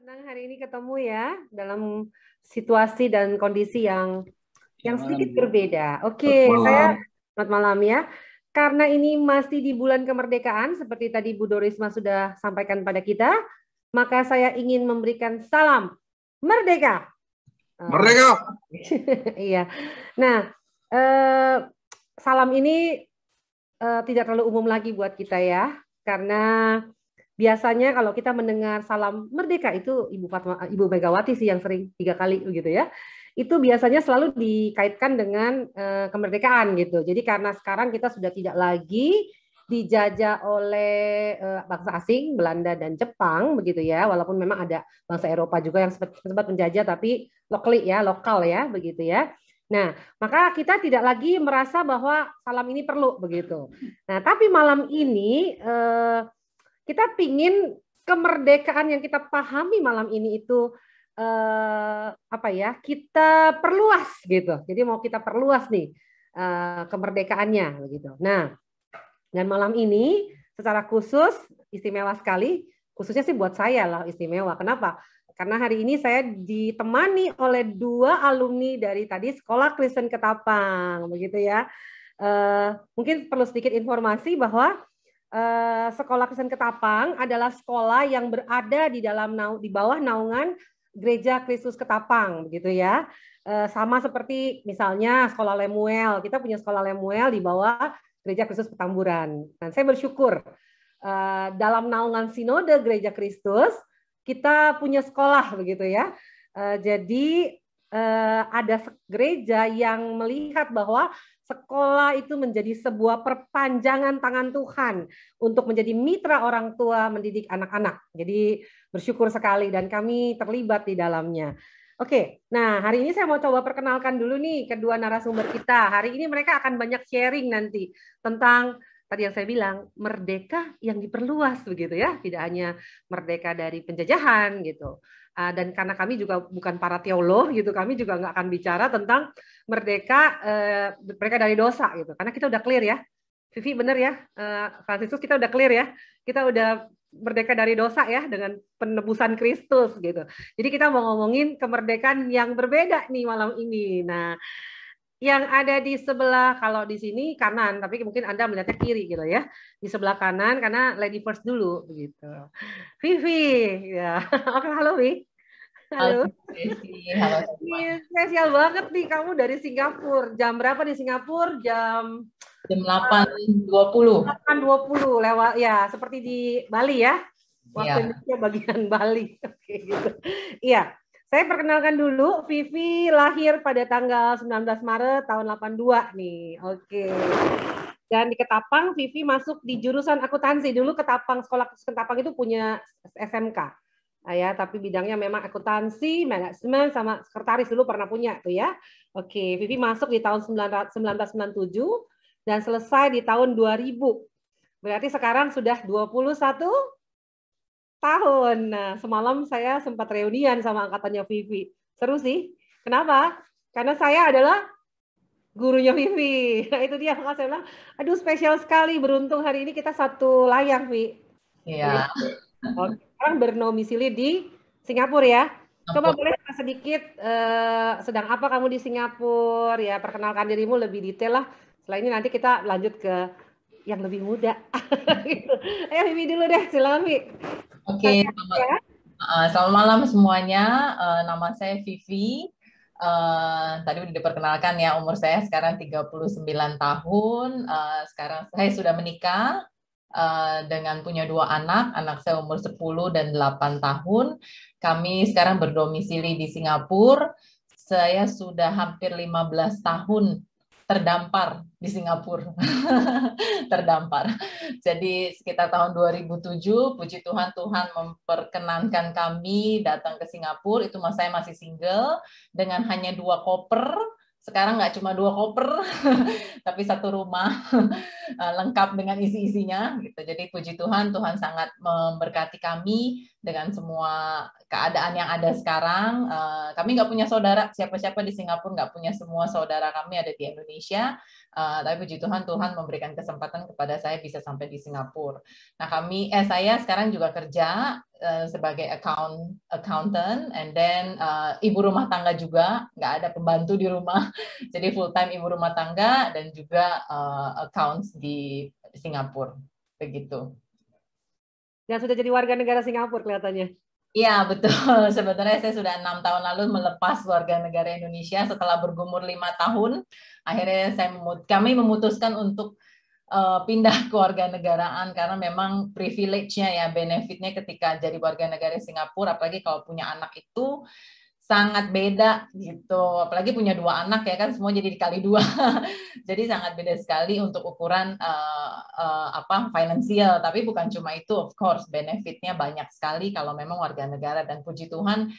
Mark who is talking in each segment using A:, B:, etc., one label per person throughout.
A: Senang hari ini ketemu ya dalam situasi dan kondisi yang sedikit berbeda. Oke, saya selamat malam ya. Karena ini masih di bulan kemerdekaan, seperti tadi Bu Dorisma sudah sampaikan pada kita, maka saya ingin memberikan salam merdeka.
B: Merdeka.
A: Iya. Nah, salam ini tidak terlalu umum lagi buat kita ya, karena biasanya kalau kita mendengar salam merdeka itu Ibu Megawati sih yang sering 3 kali begitu ya. Itu biasanya selalu dikaitkan dengan kemerdekaan gitu. Jadi karena sekarang kita sudah tidak lagi dijajah oleh bangsa asing, Belanda dan Jepang begitu ya. Walaupun memang ada bangsa Eropa juga yang sempat menjajah tapi lokal ya begitu ya. Nah, maka kita tidak lagi merasa bahwa salam ini perlu begitu. Nah, tapi malam ini kita pingin kemerdekaan yang kita pahami malam ini itu kita perluas gitu. Jadi mau kita perluas nih kemerdekaannya begitu. Nah, dan malam ini secara khusus istimewa sekali, khususnya sih buat saya lah istimewa. Kenapa? Karena hari ini saya ditemani oleh 2 alumni dari tadi Sekolah Kristen Ketapang begitu ya. Mungkin perlu sedikit informasi bahwa Sekolah Kristen Ketapang adalah sekolah yang berada di bawah naungan Gereja Kristus Ketapang, begitu ya. Sama seperti misalnya Sekolah Lemuel, kita punya Sekolah Lemuel di bawah Gereja Kristus Petamburan. Dan saya bersyukur dalam naungan Sinode Gereja Kristus kita punya sekolah, begitu ya. Jadi ada gereja yang melihat bahwa sekolah itu menjadi sebuah perpanjangan tangan Tuhan untuk menjadi mitra orang tua mendidik anak-anak. Jadi bersyukur sekali dan kami terlibat di dalamnya. Oke, nah hari ini saya mau coba perkenalkan dulu nih kedua narasumber kita. Hari ini mereka akan banyak sharing nanti tentang tadi yang saya bilang merdeka yang diperluas begitu ya, tidak hanya merdeka dari penjajahan gitu. Dan karena kami juga bukan para teolog gitu, kami juga nggak akan bicara tentang merdeka dari dosa gitu. Karena kita udah clear ya, Vivi bener ya, Fransiskus kita udah clear ya, kita udah merdeka dari dosa ya dengan penebusan Kristus gitu. Jadi kita mau ngomongin kemerdekaan yang berbeda nih malam ini. Nah, yang ada di sebelah, kalau di sini kanan, tapi mungkin Anda melihatnya kiri gitu ya. Di sebelah kanan karena lady first dulu begitu. Vivi, ya. Oke, halo Vi. Halo.
B: Halo.
A: Spesial banget nih kamu dari Singapura. Jam berapa di Singapura? Jam
B: 8.20.
A: 8.20 lewat ya, seperti di Bali ya. Waktu
B: Ya.
A: Indonesia bagian Bali. Oke gitu. Iya. Saya perkenalkan dulu, Vivi lahir pada tanggal 19 Maret tahun 82 nih. Oke. Dan di Ketapang, Vivi masuk di jurusan akuntansi. Dulu Sekolah Ketapang itu punya SMK. Ya, tapi bidangnya memang akuntansi, manajemen, sama sekretaris dulu pernah punya tuh ya. Oke, Vivi masuk di tahun 1997 dan selesai di tahun 2000. Berarti sekarang sudah 21 tahun. Nah, semalam saya sempat reunian sama angkatannya Vivi. Seru sih. Kenapa? Karena saya adalah gurunya Vivi. Nah, itu dia. Saya bilang, aduh spesial sekali. Beruntung hari ini kita satu layar, Vi.
B: Iya.
A: Oke. Sekarang bernomisili di Singapura ya. Coba boleh sedikit sedang apa kamu di Singapura ya, perkenalkan dirimu lebih detail lah. Setelah ini nanti kita lanjut ke yang lebih muda. Ayo Vivi dulu deh, silakan Vi.
B: Oke, selamat malam semuanya. Nama saya Vivi. Tadi udah diperkenalkan ya, umur saya sekarang 39 tahun. Sekarang saya sudah menikah dengan punya 2 anak. Anak saya umur 10 dan 8 tahun. Kami sekarang berdomisili di Singapura. Saya sudah hampir 15 tahun terdampar di Singapura. Terdampar. Jadi sekitar tahun 2007, puji Tuhan, Tuhan memperkenankan kami datang ke Singapura. Itu saya masih single dengan hanya 2 koper. Sekarang nggak cuma 2 koper, tapi 1 rumah. lengkap dengan isi-isinya gitu. Jadi puji Tuhan, Tuhan sangat memberkati kami dengan semua keadaan yang ada sekarang. Kami nggak punya saudara, siapa-siapa di Singapura nggak punya, semua saudara kami ada di Indonesia. Tapi puji Tuhan, Tuhan memberikan kesempatan kepada saya bisa sampai di Singapura. Nah, saya sekarang juga kerja sebagai accountant, and then ibu rumah tangga juga, nggak ada pembantu di rumah, jadi full time ibu rumah tangga dan juga accounts di Singapura, begitu.
A: Dan sudah jadi warga negara Singapura kelihatannya.
B: Iya, betul. Sebenarnya saya sudah 6 tahun lalu melepas warga negara Indonesia setelah bergumur 5 tahun. Akhirnya kami memutuskan untuk pindah ke warga negaraan karena memang privilege-nya ya, benefitnya ketika jadi warga negara Singapura, apalagi kalau punya anak itu sangat beda gitu, apalagi punya 2 anak ya kan, semua jadi dikali 2. Jadi sangat beda sekali untuk ukuran finansial, tapi bukan cuma itu, of course benefitnya banyak sekali kalau memang warga negara, dan puji Tuhan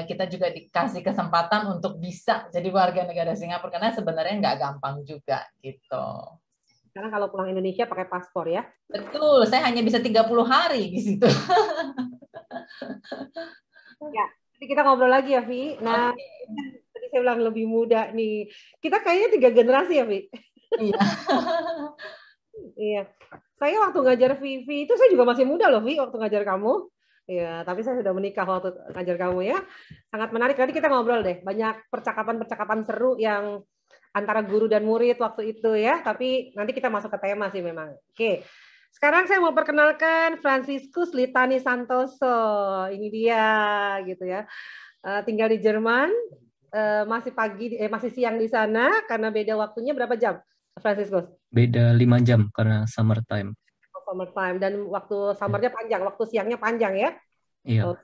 B: kita juga dikasih kesempatan untuk bisa jadi warga negara Singapura, karena sebenarnya nggak gampang juga gitu.
A: Karena kalau pulang Indonesia pakai paspor ya.
B: Betul, saya hanya bisa 30 hari di situ.
A: Ya, nanti kita ngobrol lagi ya, Vi. Nah, tadi saya bilang lebih muda nih. Kita kayaknya 3 generasi ya, Vi.
B: Iya.
A: Iya. Saya waktu ngajar Vivi itu saya juga masih muda loh, Vi, waktu ngajar kamu. Iya, tapi saya sudah menikah waktu ngajar kamu ya. Sangat menarik. Nanti kita ngobrol deh. Banyak percakapan-percakapan seru yang antara guru dan murid waktu itu ya. Tapi nanti kita masuk ke tema sih memang. Oke. Sekarang saya mau perkenalkan Franciscus Litani Santoso. Ini dia gitu ya. Tinggal di Jerman. Masih siang di sana karena beda waktunya berapa jam, Franciscus?
C: Beda 5 jam karena summertime.
A: Summertime, dan waktu summernya panjang, waktu siangnya panjang ya?
C: Iya.
A: Oh,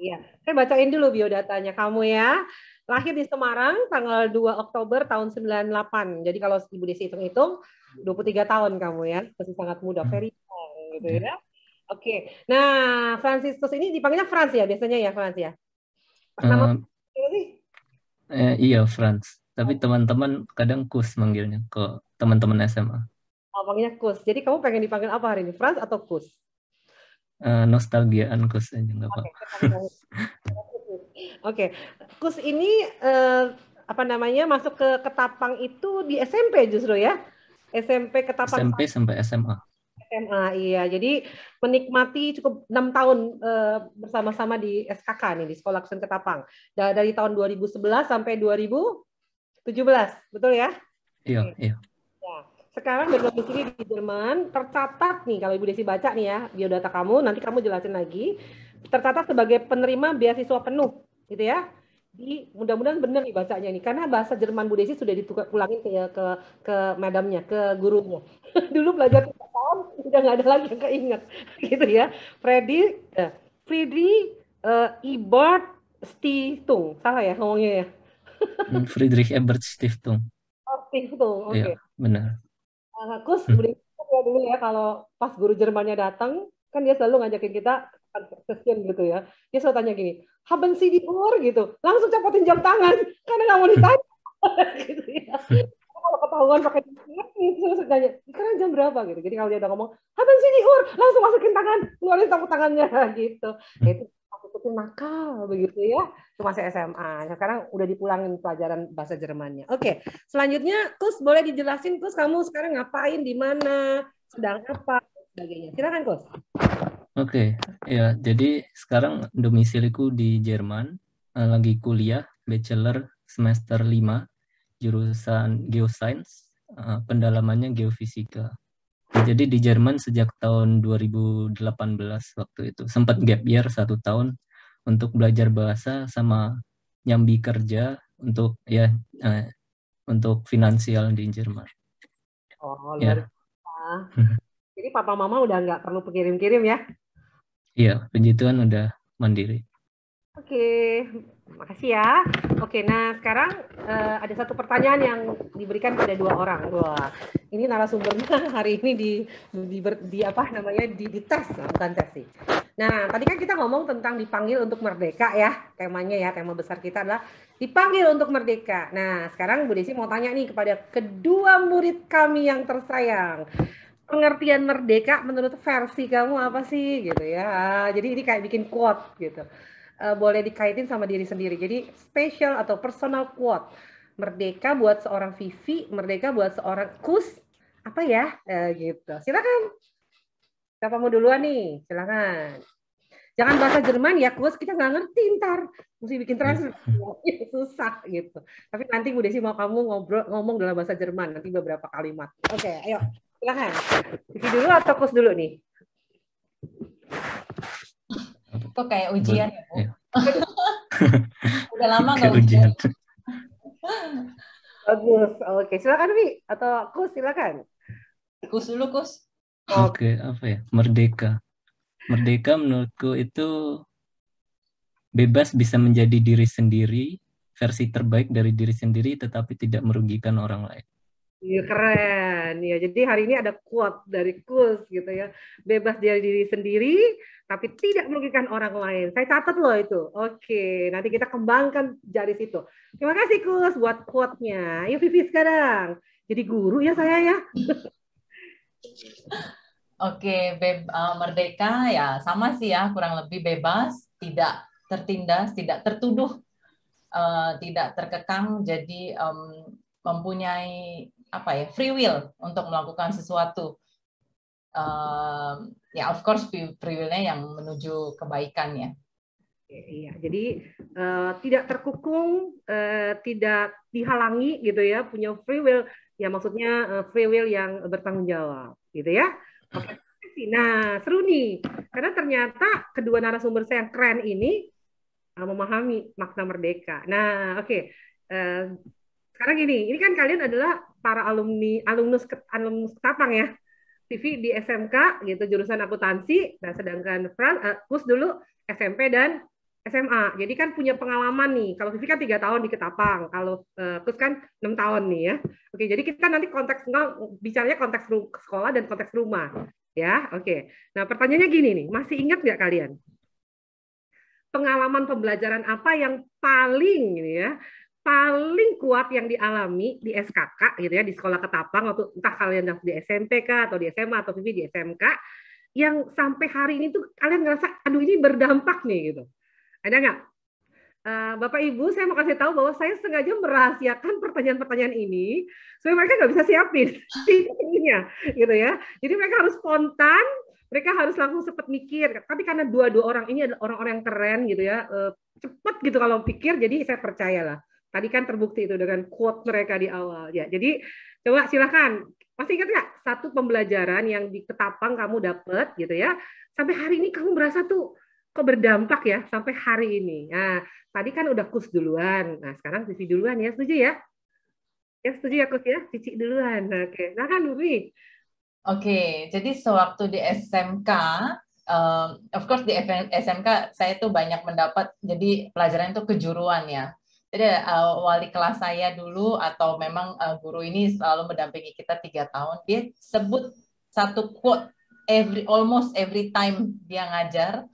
A: iya. Saya bacain dulu biodatanya kamu ya. Lahir di Semarang tanggal 2 Oktober tahun 98. Jadi kalau Ibu Desi hitung-hitung 23 tahun kamu ya. Masih sangat muda, very young gitu ya. Oke. Nah, Franciscus ini dipanggilnya Frans ya biasanya ya, Frans ya? Nama
C: iya, Frans. Tapi teman-teman kadang Kus manggilnya ke teman-teman SMA.
A: Oh, panggilnya Kus. Jadi kamu pengen dipanggil apa hari ini? Frans atau Kus?
C: Nostalgiaan Kus aja nggak apa.
A: Oke. Kus ini masuk ke Ketapang itu di SMP justru ya? SMP Ketapang.
C: SMP sampai SMA.
A: SMA, iya. Jadi menikmati cukup 6 tahun bersama-sama di SKK nih, di Sekolah Kristen Ketapang. Dari tahun 2011 sampai 2017, betul ya?
C: Iya, iya.
A: Ya. Sekarang berdomisili di Jerman, tercatat nih, kalau Ibu Desi baca nih ya, biodata kamu, nanti kamu jelasin lagi, tercatat sebagai penerima beasiswa penuh, gitu ya. Mudah-mudahan benar nih bacanya nih, karena bahasa Jerman Bu Desi sudah dipulangin ke madamnya, ke gurunya. Dulu belajar 3 tahun, udah nggak ada lagi yang keinget, gitu ya. Friedrich Ebert Stiftung, salah ya ngomongnya ya?
C: Friedrich Ebert Stiftung.
A: Oh, Stiftung, oke.
C: Iya, benar.
A: Kus, ya dulu ya kalau pas guru Jermannya datang, kan dia selalu ngajakin kita question gitu ya. Dia selalu tanya gini, haben Sie die Uhr gitu. Langsung copotin jam tangan karena nggak mau ditanya. Gitu ya. Kalau ketahuan pakai terus tanya, sekarang jam berapa gitu. Jadi kalau dia udah ngomong, haben Sie die Uhr, langsung masukin tangan, keluarin tepuk tangannya gitu. Ya, itu aku nakal begitu ya. Itu masih SMA. Sekarang udah dipulangin pelajaran bahasa Jermannya. Oke, selanjutnya Kus boleh dijelasin Kus kamu sekarang ngapain, di mana, sedang apa, sebagainya. Silakan Kus.
C: Oke, ya jadi sekarang domisiliku di Jerman, lagi kuliah bachelor semester 5, jurusan geoscience, pendalamannya geofisika. Jadi di Jerman sejak tahun 2018 waktu itu, sempat gap year 1 tahun untuk belajar bahasa sama nyambi kerja untuk untuk finansial di Jerman.
A: Oh, luar biasa. Jadi papa mama udah nggak perlu kirim-kirim ya?
C: Iya, puji Tuhan udah mandiri.
A: Oke, makasih ya. Oke, nah sekarang ada satu pertanyaan yang diberikan pada 2 orang. Wah, ini narasumbernya hari ini dites, bukan tes sih. Nah, tadi kan kita ngomong tentang dipanggil untuk merdeka ya, temanya ya, tema besar kita adalah dipanggil untuk merdeka. Nah, sekarang Bu Desi mau tanya nih kepada kedua murid kami yang tersayang. Pengertian merdeka menurut versi kamu apa sih gitu ya. Jadi ini kayak bikin quote gitu. Boleh dikaitin sama diri sendiri. Jadi special atau personal quote. Merdeka buat seorang Vivi, merdeka buat seorang Kus, apa ya? Gitu. Silakan. Siapa mau duluan nih? Silakan. Jangan bahasa Jerman ya, Kus. Kita nggak ngerti ntar. Mesti bikin translate. Susah gitu. Tapi nanti Bu Desi mau kamu ngomong dalam bahasa Jerman. Nanti beberapa kalimat. Oke, ayo. Silakan. Vivi dulu atau Kus dulu nih?
B: Kok kayak ujian ya, Bu?
C: Ya.
B: Udah lama nggak
C: Kayak ujian.
A: Bagus. Oke, silakan Vi atau Kus silakan.
B: Kus dulu, Kus.
C: Oke, apa ya? Merdeka. Merdeka menurutku itu bebas bisa menjadi diri sendiri, versi terbaik dari diri sendiri, tetapi tidak merugikan orang lain.
A: Iya, keren ya. Jadi hari ini ada quote dari Kus gitu ya. Bebas dari diri sendiri, tapi tidak merugikan orang lain. Saya catat loh itu. Oke, nanti kita kembangkan dari situ. Terima kasih Kus buat quote-nya. Yuk Vivi sekarang. Jadi guru ya saya ya.
B: Oke, merdeka ya sama sih ya, kurang lebih bebas, tidak tertindas, tidak tertuduh, tidak terkekang, jadi mempunyai apa ya, free will untuk melakukan sesuatu. Ya, of course free will-nya yang menuju kebaikan ya.
A: Iya, jadi tidak terkukung, tidak dihalangi gitu ya, punya free will. Ya maksudnya free will yang bertanggung jawab, gitu ya. Oke. Nah, seru nih. Karena ternyata kedua narasumber saya yang keren ini memahami makna merdeka. Nah, oke. Sekarang gini, ini kan kalian adalah para alumnus Ketapang ya. Vivi di SMK gitu jurusan akuntansi. Nah, sedangkan Kus dulu SMP dan SMA. Jadi kan punya pengalaman nih. Kalau Vivi kan 3 tahun di Ketapang, kalau Kus kan 6 tahun nih ya. Oke, jadi kita nanti bicaranya konteks sekolah dan konteks rumah. Ya, oke. Nah, pertanyaannya gini nih, masih ingat nggak kalian? Pengalaman pembelajaran apa yang paling gitu ya, paling kuat yang dialami di SKK gitu ya, di sekolah Ketapang, atau entah kalian di SMP kah, atau di SMA, atau Vivi di SMK, yang sampai hari ini tuh kalian ngerasa, aduh ini berdampak nih gitu. Ada nggak? Bapak Ibu, saya mau kasih tahu bahwa saya sengaja merahasiakan pertanyaan-pertanyaan ini supaya mereka nggak bisa siapin tingginya, gitu ya. Jadi mereka harus spontan, mereka harus langsung sempat mikir. Tapi karena dua orang ini adalah orang-orang yang keren, gitu ya, cepat gitu kalau pikir. Jadi saya percayalah. Tadi kan terbukti itu dengan quote mereka di awal. Ya, jadi coba silakan. Masih ingat nggak satu pembelajaran yang di Ketapang kamu dapat, gitu ya? Sampai hari ini kamu merasa tuh kok berdampak ya sampai hari ini. Nah, tadi kan udah Kus duluan. Nah, sekarang Cici duluan ya. Setuju ya? Ya, setuju ya Kus ya? Cici duluan. Oke. Nah kan, Vivi.
B: Oke, jadi sewaktu di SMK, of course di SMK saya tuh banyak mendapat, jadi pelajaran itu kejuruan ya. Jadi wali kelas saya dulu atau memang guru ini selalu mendampingi kita 3 tahun. Dia sebut satu quote almost every time dia ngajar.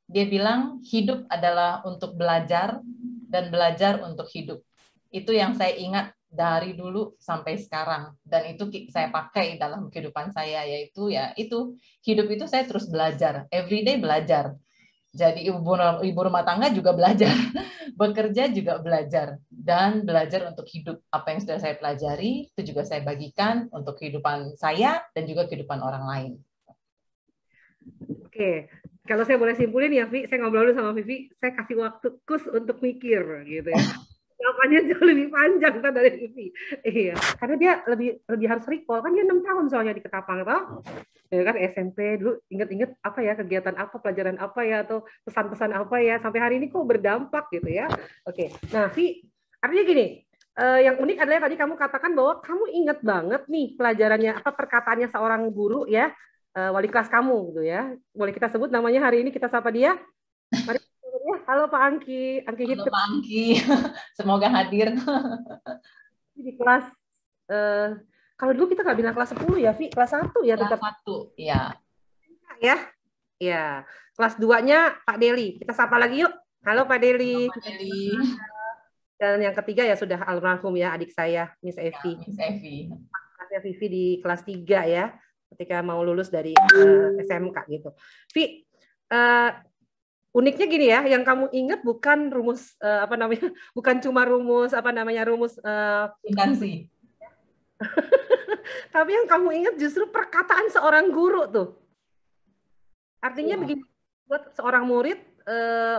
B: Dia bilang hidup adalah untuk belajar dan belajar untuk hidup. Itu yang saya ingat dari dulu sampai sekarang, dan itu saya pakai dalam kehidupan saya, yaitu ya itu, hidup itu saya terus belajar, everyday belajar. Jadi ibu rumah tangga juga belajar, bekerja juga belajar, dan belajar untuk hidup. Apa yang sudah saya pelajari itu juga saya bagikan untuk kehidupan saya dan juga kehidupan orang lain.
A: Oke, kalau saya boleh simpulin ya, Vi, saya ngobrol dulu sama Vivi, saya kasih waktu Kus untuk mikir gitu ya. Jawabannya jauh lebih panjang kan dari Vivi. Iya, karena dia lebih harus recall, kan dia 6 tahun soalnya di Ketapang, toh. Ya kan SMP dulu inget-inget apa ya, kegiatan apa, pelajaran apa ya, atau pesan-pesan apa ya, sampai hari ini kok berdampak gitu ya. Oke, nah Vi, artinya gini, yang unik adalah tadi kamu katakan bahwa kamu inget banget nih pelajarannya, apa perkataannya seorang guru ya, wali kelas kamu gitu ya. Boleh kita sebut namanya hari ini, kita sapa dia. Mari. Halo Pak Angki.
B: Halo Pak Angki, semoga hadir.
A: Di kelas, kalau dulu kita nggak bilang kelas 10 ya, Vi, kelas 1 ya tetap.
B: Kelas 1, ya.
A: Ya, ya. Kelas 2-nya Pak Deli. Kita sapa lagi yuk. Halo Pak Deli.
B: Halo Pak Deli.
A: Dan yang ketiga ya sudah almarhum ya adik saya, Miss Evi.
B: Ya, Miss Evi.
A: Kelasnya Vivi di kelas 3 ya, ketika mau lulus dari SMK gitu. Vi, uniknya gini ya, yang kamu ingat bukan rumus apa namanya, bukan cuma rumus apa namanya rumus
B: Intansi.
A: tapi yang kamu ingat justru perkataan seorang guru tuh. Artinya begini, buat seorang murid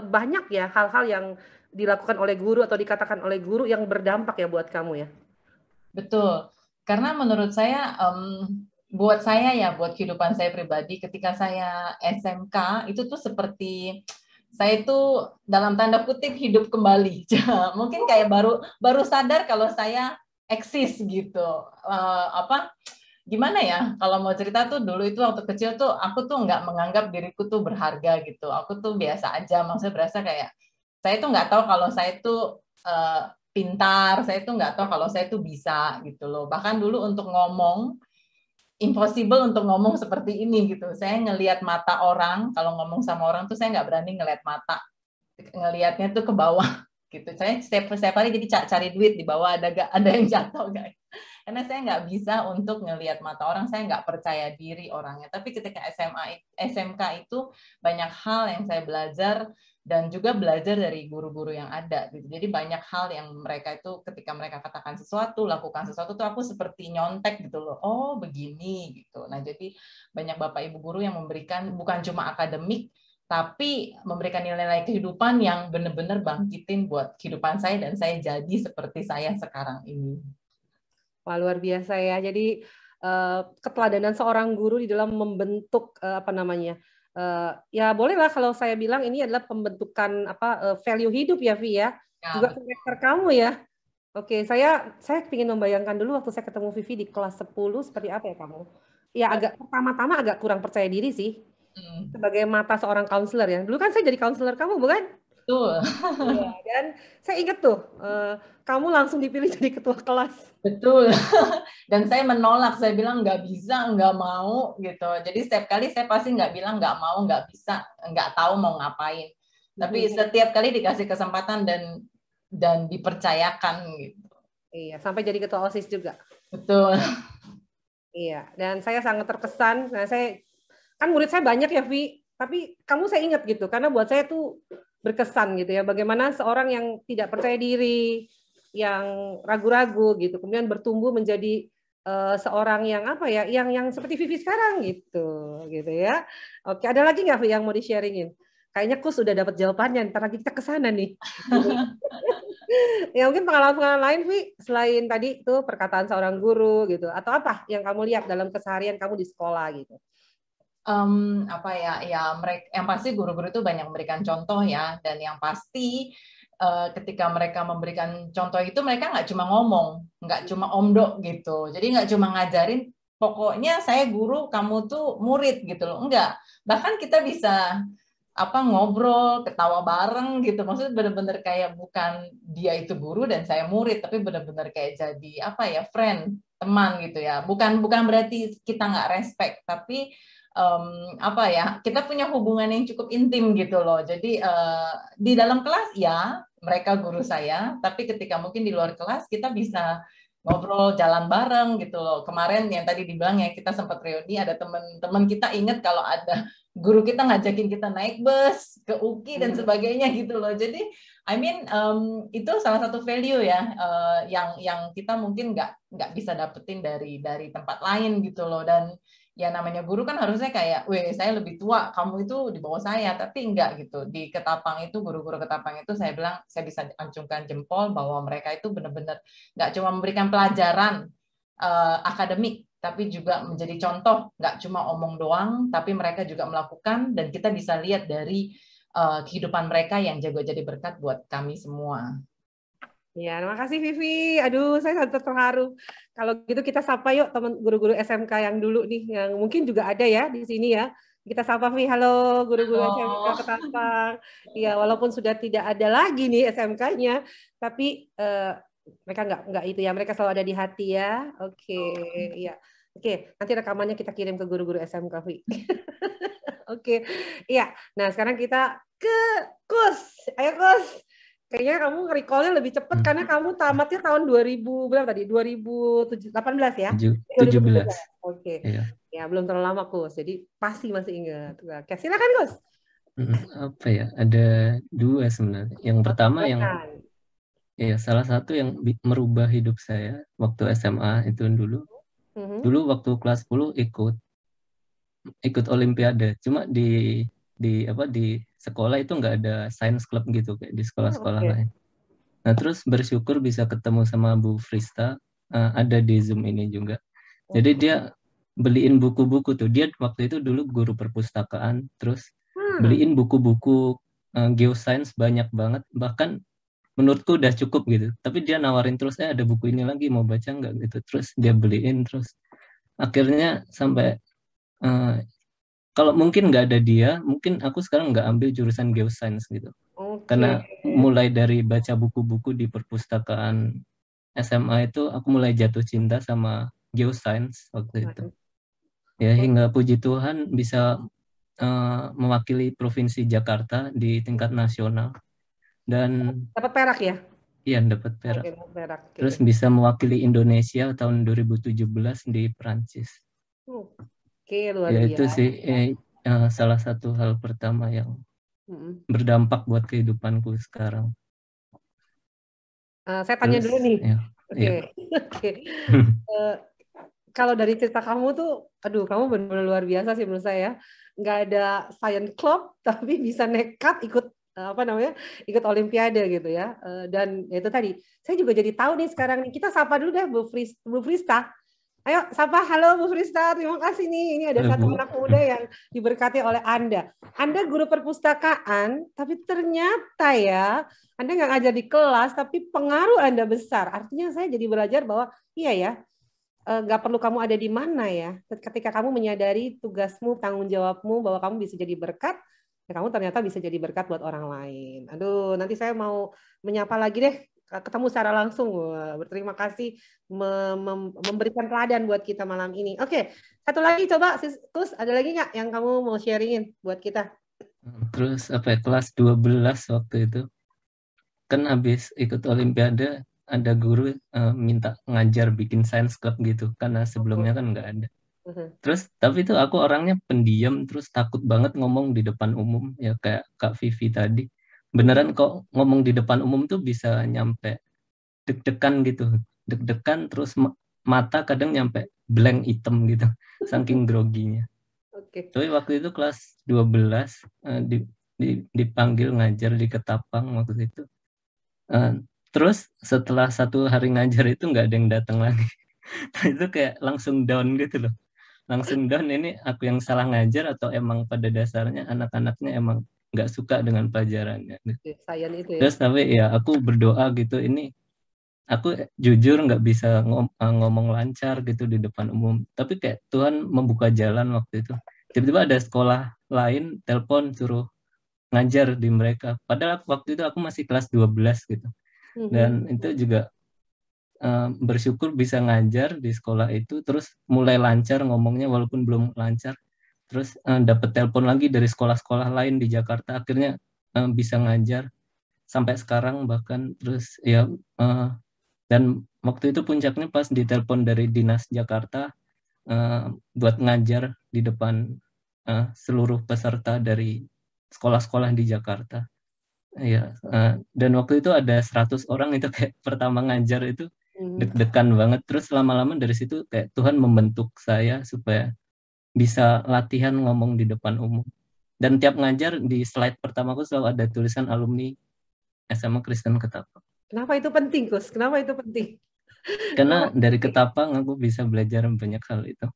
A: banyak ya hal-hal yang dilakukan oleh guru atau dikatakan oleh guru yang berdampak ya buat kamu ya.
B: Betul, karena menurut saya, buat saya ya, buat kehidupan saya pribadi, ketika saya SMK itu tuh seperti saya itu dalam tanda kutip hidup kembali. Mungkin kayak baru sadar kalau saya eksis gitu. Gimana ya? Kalau mau cerita tuh dulu itu waktu kecil tuh aku tuh nggak menganggap diriku tuh berharga gitu. Aku tuh biasa aja, maksudnya berasa kayak saya tuh nggak tahu kalau saya tuh pintar, saya tuh nggak tahu kalau saya tuh bisa gitu loh. Bahkan dulu untuk ngomong, impossible untuk ngomong seperti ini gitu. Saya ngelihat mata orang, kalau ngomong sama orang tuh saya nggak berani ngelihat mata, ngelihatnya tuh ke bawah gitu. Saya setiap hari jadi cari duit di bawah, ada yang jatuh guys. Karena saya nggak bisa untuk ngelihat mata orang, saya nggak percaya diri orangnya. Tapi ketika SMK itu banyak hal yang saya belajar dan juga belajar dari guru-guru yang ada gitu. Jadi banyak hal yang mereka itu ketika mereka katakan sesuatu, lakukan sesuatu tuh aku seperti nyontek gitu loh. Oh, begini gitu. Nah, jadi banyak Bapak Ibu guru yang memberikan bukan cuma akademik tapi memberikan nilai-nilai kehidupan yang benar-benar bangkitin buat kehidupan saya dan saya jadi seperti saya sekarang ini.
A: Wah, luar biasa ya. Jadi keteladanan seorang guru di dalam membentuk apa namanya? Ya bolehlah kalau saya bilang ini adalah pembentukan value hidup ya, Vi ya. Juga karakter kamu ya. Oke, saya ingin membayangkan dulu waktu saya ketemu Vivi di kelas 10 seperti apa ya kamu? Ya agak pertama-tama agak kurang percaya diri sih. Sebagai mata seorang counselor ya. Dulu kan saya jadi counselor kamu, bukan?
B: Betul.
A: Ya, dan saya ingat tuh, kamu langsung dipilih jadi ketua kelas.
B: Betul. Dan saya menolak, saya bilang nggak bisa, nggak mau gitu. Jadi setiap kali saya pasti nggak bilang nggak mau, nggak bisa, nggak tahu mau ngapain. Tapi setiap kali dikasih kesempatan dan dipercayakan gitu.
A: Iya, sampai jadi ketua OSIS juga.
B: Betul.
A: Iya, dan saya sangat terkesan. Nah, kan murid saya banyak ya, Vi. Tapi kamu saya ingat gitu, karena buat saya tuh berkesan gitu ya. Bagaimana seorang yang tidak percaya diri, yang ragu-ragu gitu, kemudian bertumbuh menjadi seorang yang apa ya, yang seperti Vivi sekarang gitu ya. Oke, ada lagi nggak Vi yang mau di-sharingin? Kayaknya aku sudah dapat jawabannya. Ntar lagi kita ke sana nih. Ya mungkin pengalaman lain, Vi, selain tadi itu perkataan seorang guru gitu, atau apa yang kamu lihat dalam keseharian kamu di sekolah gitu?
B: Apa ya mereka yang pasti guru-guru itu banyak memberikan contoh ya, dan yang pasti ketika mereka memberikan contoh itu mereka nggak cuma ngomong, nggak cuma omdo gitu, jadi nggak cuma ngajarin pokoknya saya guru kamu tuh murid gitu loh, enggak, bahkan kita bisa ngobrol ketawa bareng gitu, maksudnya benar-benar kayak bukan dia itu guru dan saya murid, tapi benar-benar kayak jadi friend, teman gitu ya, bukan berarti kita nggak respect, tapi kita punya hubungan yang cukup intim gitu loh. Jadi di dalam kelas ya mereka guru saya, tapi ketika mungkin di luar kelas kita bisa ngobrol jalan bareng gitu loh. Kemarin yang tadi dibilang ya kita sempat reuni, ada teman-teman kita ingat kalau ada guru kita ngajakin kita naik bus ke UKI dan sebagainya gitu loh. Jadi itu salah satu value ya yang kita mungkin nggak bisa dapetin dari tempat lain gitu loh. Dan ya namanya guru kan harusnya kayak, weh saya lebih tua, kamu itu di bawah saya, tapi enggak gitu. Di Ketapang itu, guru-guru Ketapang itu saya bilang, saya bisa acungkan jempol bahwa mereka itu benar-benar nggak cuma memberikan pelajaran akademik, tapi juga menjadi contoh, nggak cuma omong doang, tapi mereka juga melakukan, dan kita bisa lihat dari kehidupan mereka yang jago jadi berkat buat kami semua.
A: Ya, terima kasih Vivi. Aduh, saya sangat terharu. Kalau gitu kita sapa yuk teman guru-guru SMK yang dulu nih, yang mungkin juga ada ya di sini ya. Kita sapa Vi, halo guru-guru SMK Ketapang. Ya, walaupun sudah tidak ada lagi nih SMK-nya, tapi mereka nggak itu ya, mereka selalu ada di hati ya. Oke, ya. Oke, nanti rekamannya kita kirim ke guru-guru SMK Vi. Oke, iya. Nah, sekarang kita ke Kus. Ayo Kus. Kayaknya kamu recall-nya lebih cepat karena kamu tamatnya tahun 2000 berapa tadi? 2018 ya?
C: 17.
A: Oke.
C: Iya.
A: Ya, belum terlalu lama, Gus. Jadi pasti masih ingat. Oke, silakan, Gus.
C: Apa ya? Ada dua sebenarnya. Yang pertama yang ya salah satu yang merubah hidup saya waktu SMA itu dulu. Dulu waktu kelas 10 ikut olimpiade. Cuma di sekolah itu nggak ada science club gitu kayak di sekolah-sekolah lain. Nah, terus bersyukur bisa ketemu sama Bu Frista, ada di Zoom ini juga. Jadi dia beliin buku-buku tuh. Dia waktu itu dulu guru perpustakaan, terus beliin buku-buku geoscience banyak banget. Bahkan menurutku udah cukup gitu. Tapi dia nawarin terus, ada buku ini lagi, mau baca nggak gitu. Terus dia beliin, terus akhirnya sampai kalau mungkin nggak ada dia, mungkin aku sekarang nggak ambil jurusan geoscience gitu. Karena mulai dari baca buku-buku di perpustakaan SMA itu, aku mulai jatuh cinta sama geoscience waktu itu. Ya hingga puji Tuhan bisa mewakili Provinsi Jakarta di tingkat nasional. Dan
A: dapat perak ya?
C: Iya, dapat perak.
A: Perak.
C: Terus bisa mewakili Indonesia tahun 2017 di Perancis.
A: Oke, luar
C: Ya
A: biasa.
C: itu sih salah satu hal pertama yang berdampak buat kehidupanku sekarang.
A: Saya tanya dulu nih. Oke. Kalau dari cerita kamu tuh, aduh, kamu benar-benar luar biasa sih menurut saya. Nggak ada science club, tapi bisa nekat ikut ikut olimpiade gitu ya. Dan itu tadi, saya juga jadi tahu nih sekarang nih. Kita sapa dulu deh Bu Frista. Ayo sapa, halo Bu Frista, terima kasih nih. Ini ada satu anak muda yang diberkati oleh Anda. Anda guru perpustakaan, tapi ternyata ya, Anda nggak ngajar di kelas, tapi pengaruh Anda besar. Artinya saya jadi belajar bahwa iya ya, nggak perlu kamu ada di mana ya. Ketika kamu menyadari tugasmu, tanggung jawabmu, bahwa kamu bisa jadi berkat, ya kamu ternyata bisa jadi berkat buat orang lain. Aduh, nanti saya mau menyapa lagi deh, ketemu secara langsung. Berterima kasih memberikan teladan buat kita malam ini. Oke, satu lagi coba, Kus, ada lagi nggak yang kamu mau sharingin buat kita?
C: Terus kelas 12 waktu itu, kan habis ikut olimpiade, ada guru minta ngajar bikin science club gitu, karena sebelumnya kan nggak ada. Terus tapi itu aku orangnya pendiam, terus takut banget ngomong di depan umum, ya kayak Kak Vivi tadi. Beneran kok ngomong di depan umum tuh bisa nyampe deg-degan gitu, deg-degan, terus mata kadang nyampe blank hitam gitu, saking groginya. Tapi waktu itu kelas 12 dipanggil ngajar di Ketapang waktu itu. Terus setelah 1 hari ngajar itu nggak ada yang datang lagi. Itu kayak langsung down gitu loh. Langsung down, ini aku yang salah ngajar atau emang pada dasarnya anak-anaknya emang nggak suka dengan pelajarannya. Terus tapi ya aku berdoa gitu, ini aku jujur nggak bisa ngomong lancar gitu di depan umum. Tapi kayak Tuhan membuka jalan waktu itu. Tiba-tiba ada sekolah lain telepon suruh ngajar di mereka. Padahal waktu itu aku masih kelas 12 gitu. Dan itu juga bersyukur bisa ngajar di sekolah itu, terus mulai lancar ngomongnya walaupun belum lancar. Terus dapat telepon lagi dari sekolah-sekolah lain di Jakarta, akhirnya bisa ngajar sampai sekarang bahkan. Terus ya dan waktu itu puncaknya pas ditelepon dari Dinas Jakarta buat ngajar di depan seluruh peserta dari sekolah-sekolah di Jakarta. Ya, dan waktu itu ada 100 orang, itu kayak pertama ngajar itu deg-degan banget. Terus lama-lama dari situ kayak Tuhan membentuk saya supaya bisa latihan ngomong di depan umum. Dan tiap ngajar di slide pertamaku selalu ada tulisan alumni SMA Kristen Ketapang.
A: Kenapa itu penting, Gus? Kenapa itu penting?
C: Karena dari Ketapang aku bisa belajar banyak hal itu.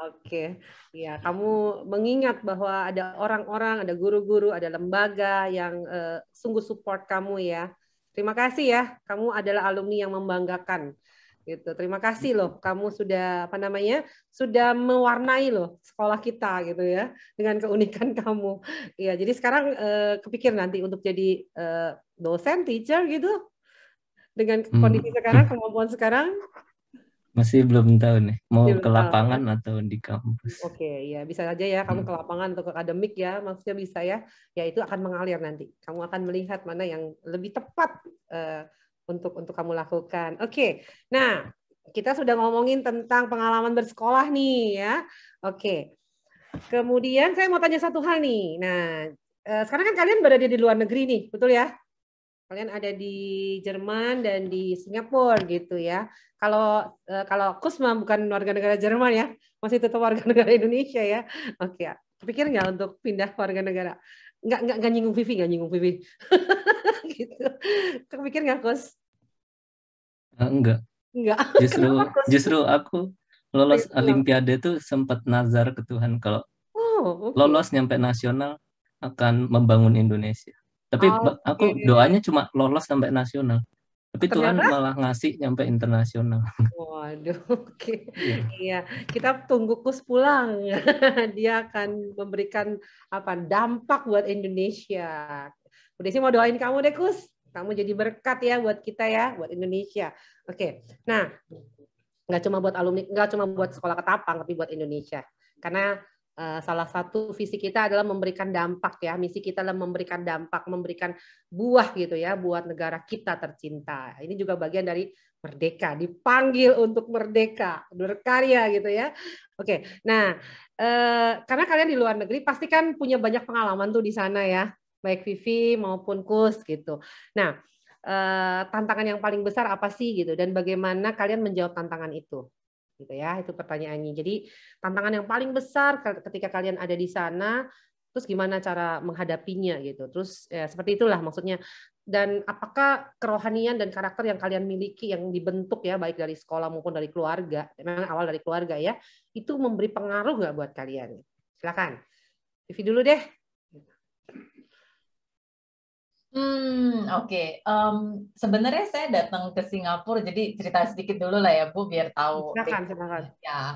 A: Oke, ya kamu mengingat bahwa ada orang-orang, ada guru-guru, ada lembaga yang sungguh support kamu ya. Terima kasih ya, kamu adalah alumni yang membanggakan. Gitu. Terima kasih loh, kamu sudah sudah mewarnai loh sekolah kita gitu ya dengan keunikan kamu. Ya, jadi sekarang kepikir nanti untuk jadi dosen, teacher gitu dengan kondisi sekarang, kemampuan sekarang.
C: Masih belum tahu nih, mau
A: Belum
C: ke
A: tahu.
C: lapangan atau di kampus.
A: Oke, ya bisa aja ya kamu ke lapangan atau ke akademik ya, maksudnya bisa ya. Ya itu akan mengalir nanti. Kamu akan melihat mana yang lebih tepat untuk kamu lakukan. Oke, nah kita sudah ngomongin tentang pengalaman bersekolah nih ya. Oke, kemudian saya mau tanya satu hal nih. Nah, sekarang kan kalian berada di luar negeri nih, betul ya? Kalian ada di Jerman dan di Singapura gitu ya. Kalau Kusma bukan warga negara Jerman ya, masih tetap warga negara Indonesia ya. Oke, kepikir nggak untuk pindah ke warga negara? Nggak nyinggung Vivi, nggak nyinggung Vivi. Gitu. Kepikir nggak, Kus?
C: Enggak,
A: Nggak.
C: justru
A: Kenapa, Kus?
C: justru aku lolos Olimpiade tuh sempat nazar ke Tuhan kalau
A: Oh, oke.
C: lolos nyampe nasional akan membangun Indonesia. Tapi
A: Oke.
C: aku doanya cuma lolos sampai nasional. Tapi Tuhan
A: Ternyata
C: malah ngasih nyampe internasional.
A: waduh, oke.
C: Iya.
A: Iya, kita tunggu Kus pulang. Dia akan memberikan dampak buat Indonesia. Udah sih mau doain kamu deh, Kus. Kamu jadi berkat ya buat kita ya, buat Indonesia. Oke. Nah, nggak cuma buat alumni, nggak cuma buat sekolah Ketapang, tapi buat Indonesia. Karena salah satu visi kita adalah memberikan dampak ya, misi kita adalah memberikan dampak, memberikan buah gitu ya buat negara kita tercinta. Ini juga bagian dari merdeka, dipanggil untuk merdeka, berkarya gitu ya. Oke, nah karena kalian di luar negeri pasti kan punya banyak pengalaman tuh di sana ya, baik Vivi maupun Kus gitu. Nah, tantangan yang paling besar apa sih gitu, dan bagaimana kalian menjawab tantangan itu? Gitu ya, itu pertanyaannya. Jadi tantangan yang paling besar ketika kalian ada di sana, terus gimana cara menghadapinya gitu. Terus ya, seperti itulah maksudnya. Dan apakah kerohanian dan karakter yang kalian miliki yang dibentuk ya baik dari sekolah maupun dari keluarga, memang awal dari keluarga ya, itu memberi pengaruh nggak buat kalian? Silakan. Vivi dulu deh.
B: Oke. Sebenarnya saya datang ke Singapura, jadi cerita sedikit dulu lah ya Bu, biar tahu.
A: Silakan.
B: Ya,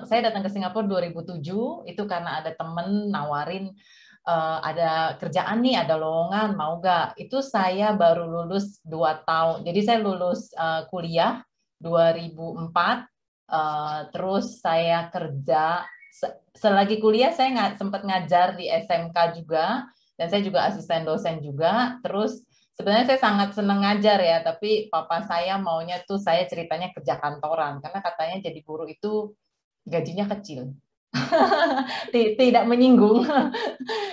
B: saya datang ke Singapura 2007 itu karena ada temen nawarin ada kerjaan nih, ada lowongan, mau gak? Itu saya baru lulus 2 tahun. Jadi saya lulus kuliah 2004, terus saya kerja. Selagi kuliah saya nggak sempat ngajar di SMK juga. Dan saya juga asisten dosen juga. Terus sebenarnya saya sangat senang ngajar ya, tapi papa saya maunya tuh saya ceritanya kerja kantoran. Karena katanya jadi guru itu gajinya kecil. Tidak menyinggung.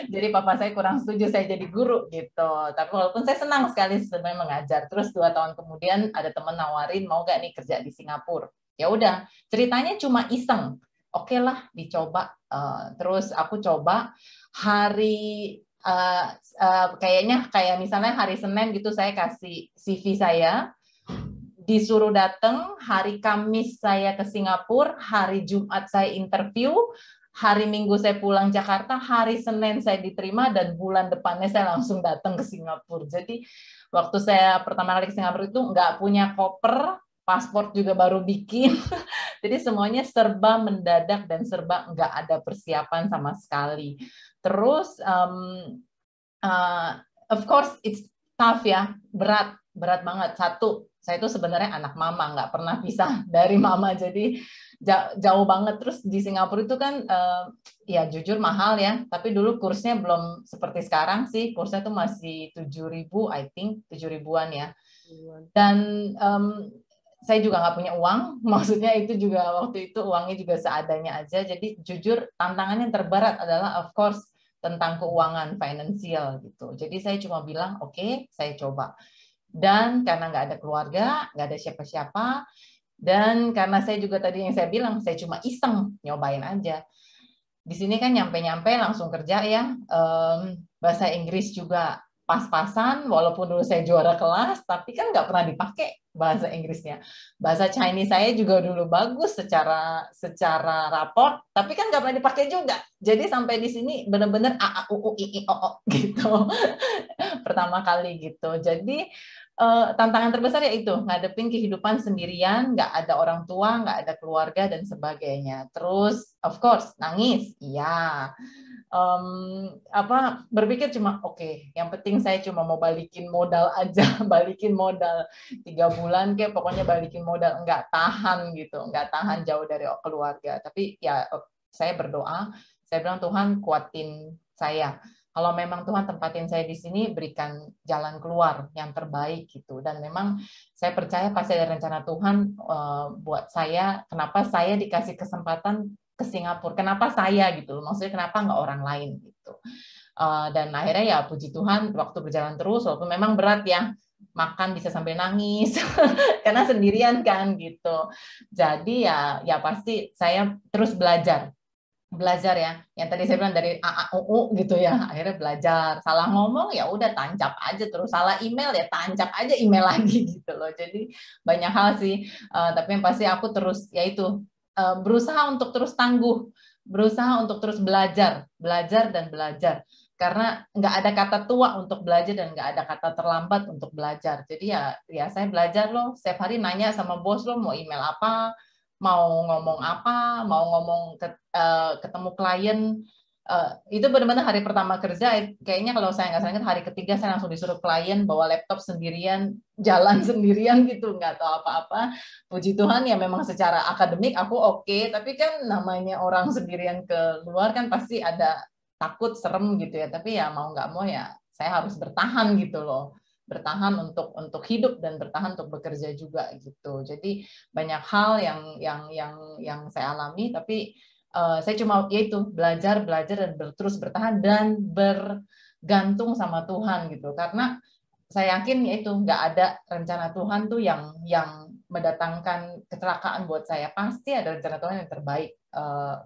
B: Jadi papa saya kurang setuju saya jadi guru gitu. Tapi walaupun saya senang sekali sebenarnya mengajar. Terus 2 tahun kemudian ada teman nawarin mau gak nih kerja di Singapura. Ya udah, ceritanya cuma iseng. Oke lah, dicoba. Terus aku coba hari kayaknya kayak misalnya hari Senin gitu saya kasih CV saya, disuruh datang, hari Kamis saya ke Singapura, hari Jumat saya interview, hari Minggu saya pulang Jakarta, hari Senin saya diterima, dan bulan depannya saya langsung datang ke Singapura. Jadi waktu saya pertama kali ke Singapura itu nggak punya koper, paspor juga baru bikin, jadi semuanya serba mendadak dan serba nggak ada persiapan sama sekali. Terus, of course, it's tough ya, berat banget. Satu, saya itu sebenarnya anak mama, nggak pernah pisah dari mama, jadi jauh banget. Terus di Singapura itu kan, ya jujur mahal ya, tapi dulu kursnya belum seperti sekarang sih, kursnya itu masih 7.000, I think 7.000-an ya. Dan saya juga nggak punya uang, maksudnya itu juga waktu itu uangnya juga seadanya aja. Jadi jujur tantangan yang terberat adalah of course tentang keuangan, finansial gitu. Jadi saya cuma bilang oke, saya coba. Dan karena nggak ada keluarga, nggak ada siapa-siapa, dan karena saya juga tadi yang saya bilang saya cuma iseng nyobain aja. Di sini kan nyampe-nyampe langsung kerja ya, bahasa Inggris juga pas-pasan, walaupun dulu saya juara kelas, tapi kan nggak pernah dipakai bahasa Inggrisnya. Bahasa Chinese saya juga dulu bagus secara raport, tapi kan nggak pernah dipakai juga. Jadi sampai di sini benar-benar a a u u i i o o gitu. Pertama kali gitu. Jadi tantangan terbesar ya itu, ngadepin kehidupan sendirian, nggak ada orang tua, nggak ada keluarga dan sebagainya. Terus of course nangis, iya. berpikir cuma oke, yang penting saya cuma mau balikin modal aja, balikin modal 3 bulan kayak pokoknya balikin modal, nggak tahan gitu, nggak tahan jauh dari keluarga. Tapi ya saya berdoa, saya bilang Tuhan kuatin saya. Kalau memang Tuhan tempatin saya di sini, berikan jalan keluar yang terbaik gitu. Dan memang saya percaya pasti ada rencana Tuhan buat saya. Kenapa saya dikasih kesempatan ke Singapura? Kenapa saya gitu? Maksudnya kenapa nggak orang lain gitu? Dan akhirnya ya puji Tuhan, waktu berjalan terus, walaupun memang berat ya, makan bisa sambil nangis karena sendirian kan gitu. Jadi ya pasti saya terus belajar ya, yang tadi saya bilang dari A, A, U, U gitu ya, akhirnya belajar. Salah ngomong ya udah tancap aja terus, salah email ya tancap aja email lagi gitu loh. Jadi banyak hal sih, tapi yang pasti aku terus yaitu berusaha untuk terus tangguh, berusaha untuk terus belajar dan belajar. Karena nggak ada kata tua untuk belajar dan nggak ada kata terlambat untuk belajar. Jadi ya saya belajar loh, setiap hari nanya sama bos lo mau email apa, mau ngomong apa, mau ngomong ketemu klien, itu benar-benar hari pertama kerja, kayaknya kalau saya nggak salah hari ketiga saya langsung disuruh klien bawa laptop sendirian, jalan sendirian gitu, nggak tahu apa-apa. Puji Tuhan ya memang secara akademik aku oke, tapi kan namanya orang sendirian ke luar kan pasti ada takut, serem gitu ya, tapi ya mau nggak mau ya saya harus bertahan gitu loh. Bertahan untuk hidup dan bertahan untuk bekerja juga gitu. Jadi banyak hal yang saya alami, tapi saya cuma yaitu belajar dan terus bertahan dan bergantung sama Tuhan gitu. Karena saya yakin yaitu nggak ada rencana Tuhan tuh yang mendatangkan kecelakaan buat saya. Pasti ada rencana Tuhan yang terbaik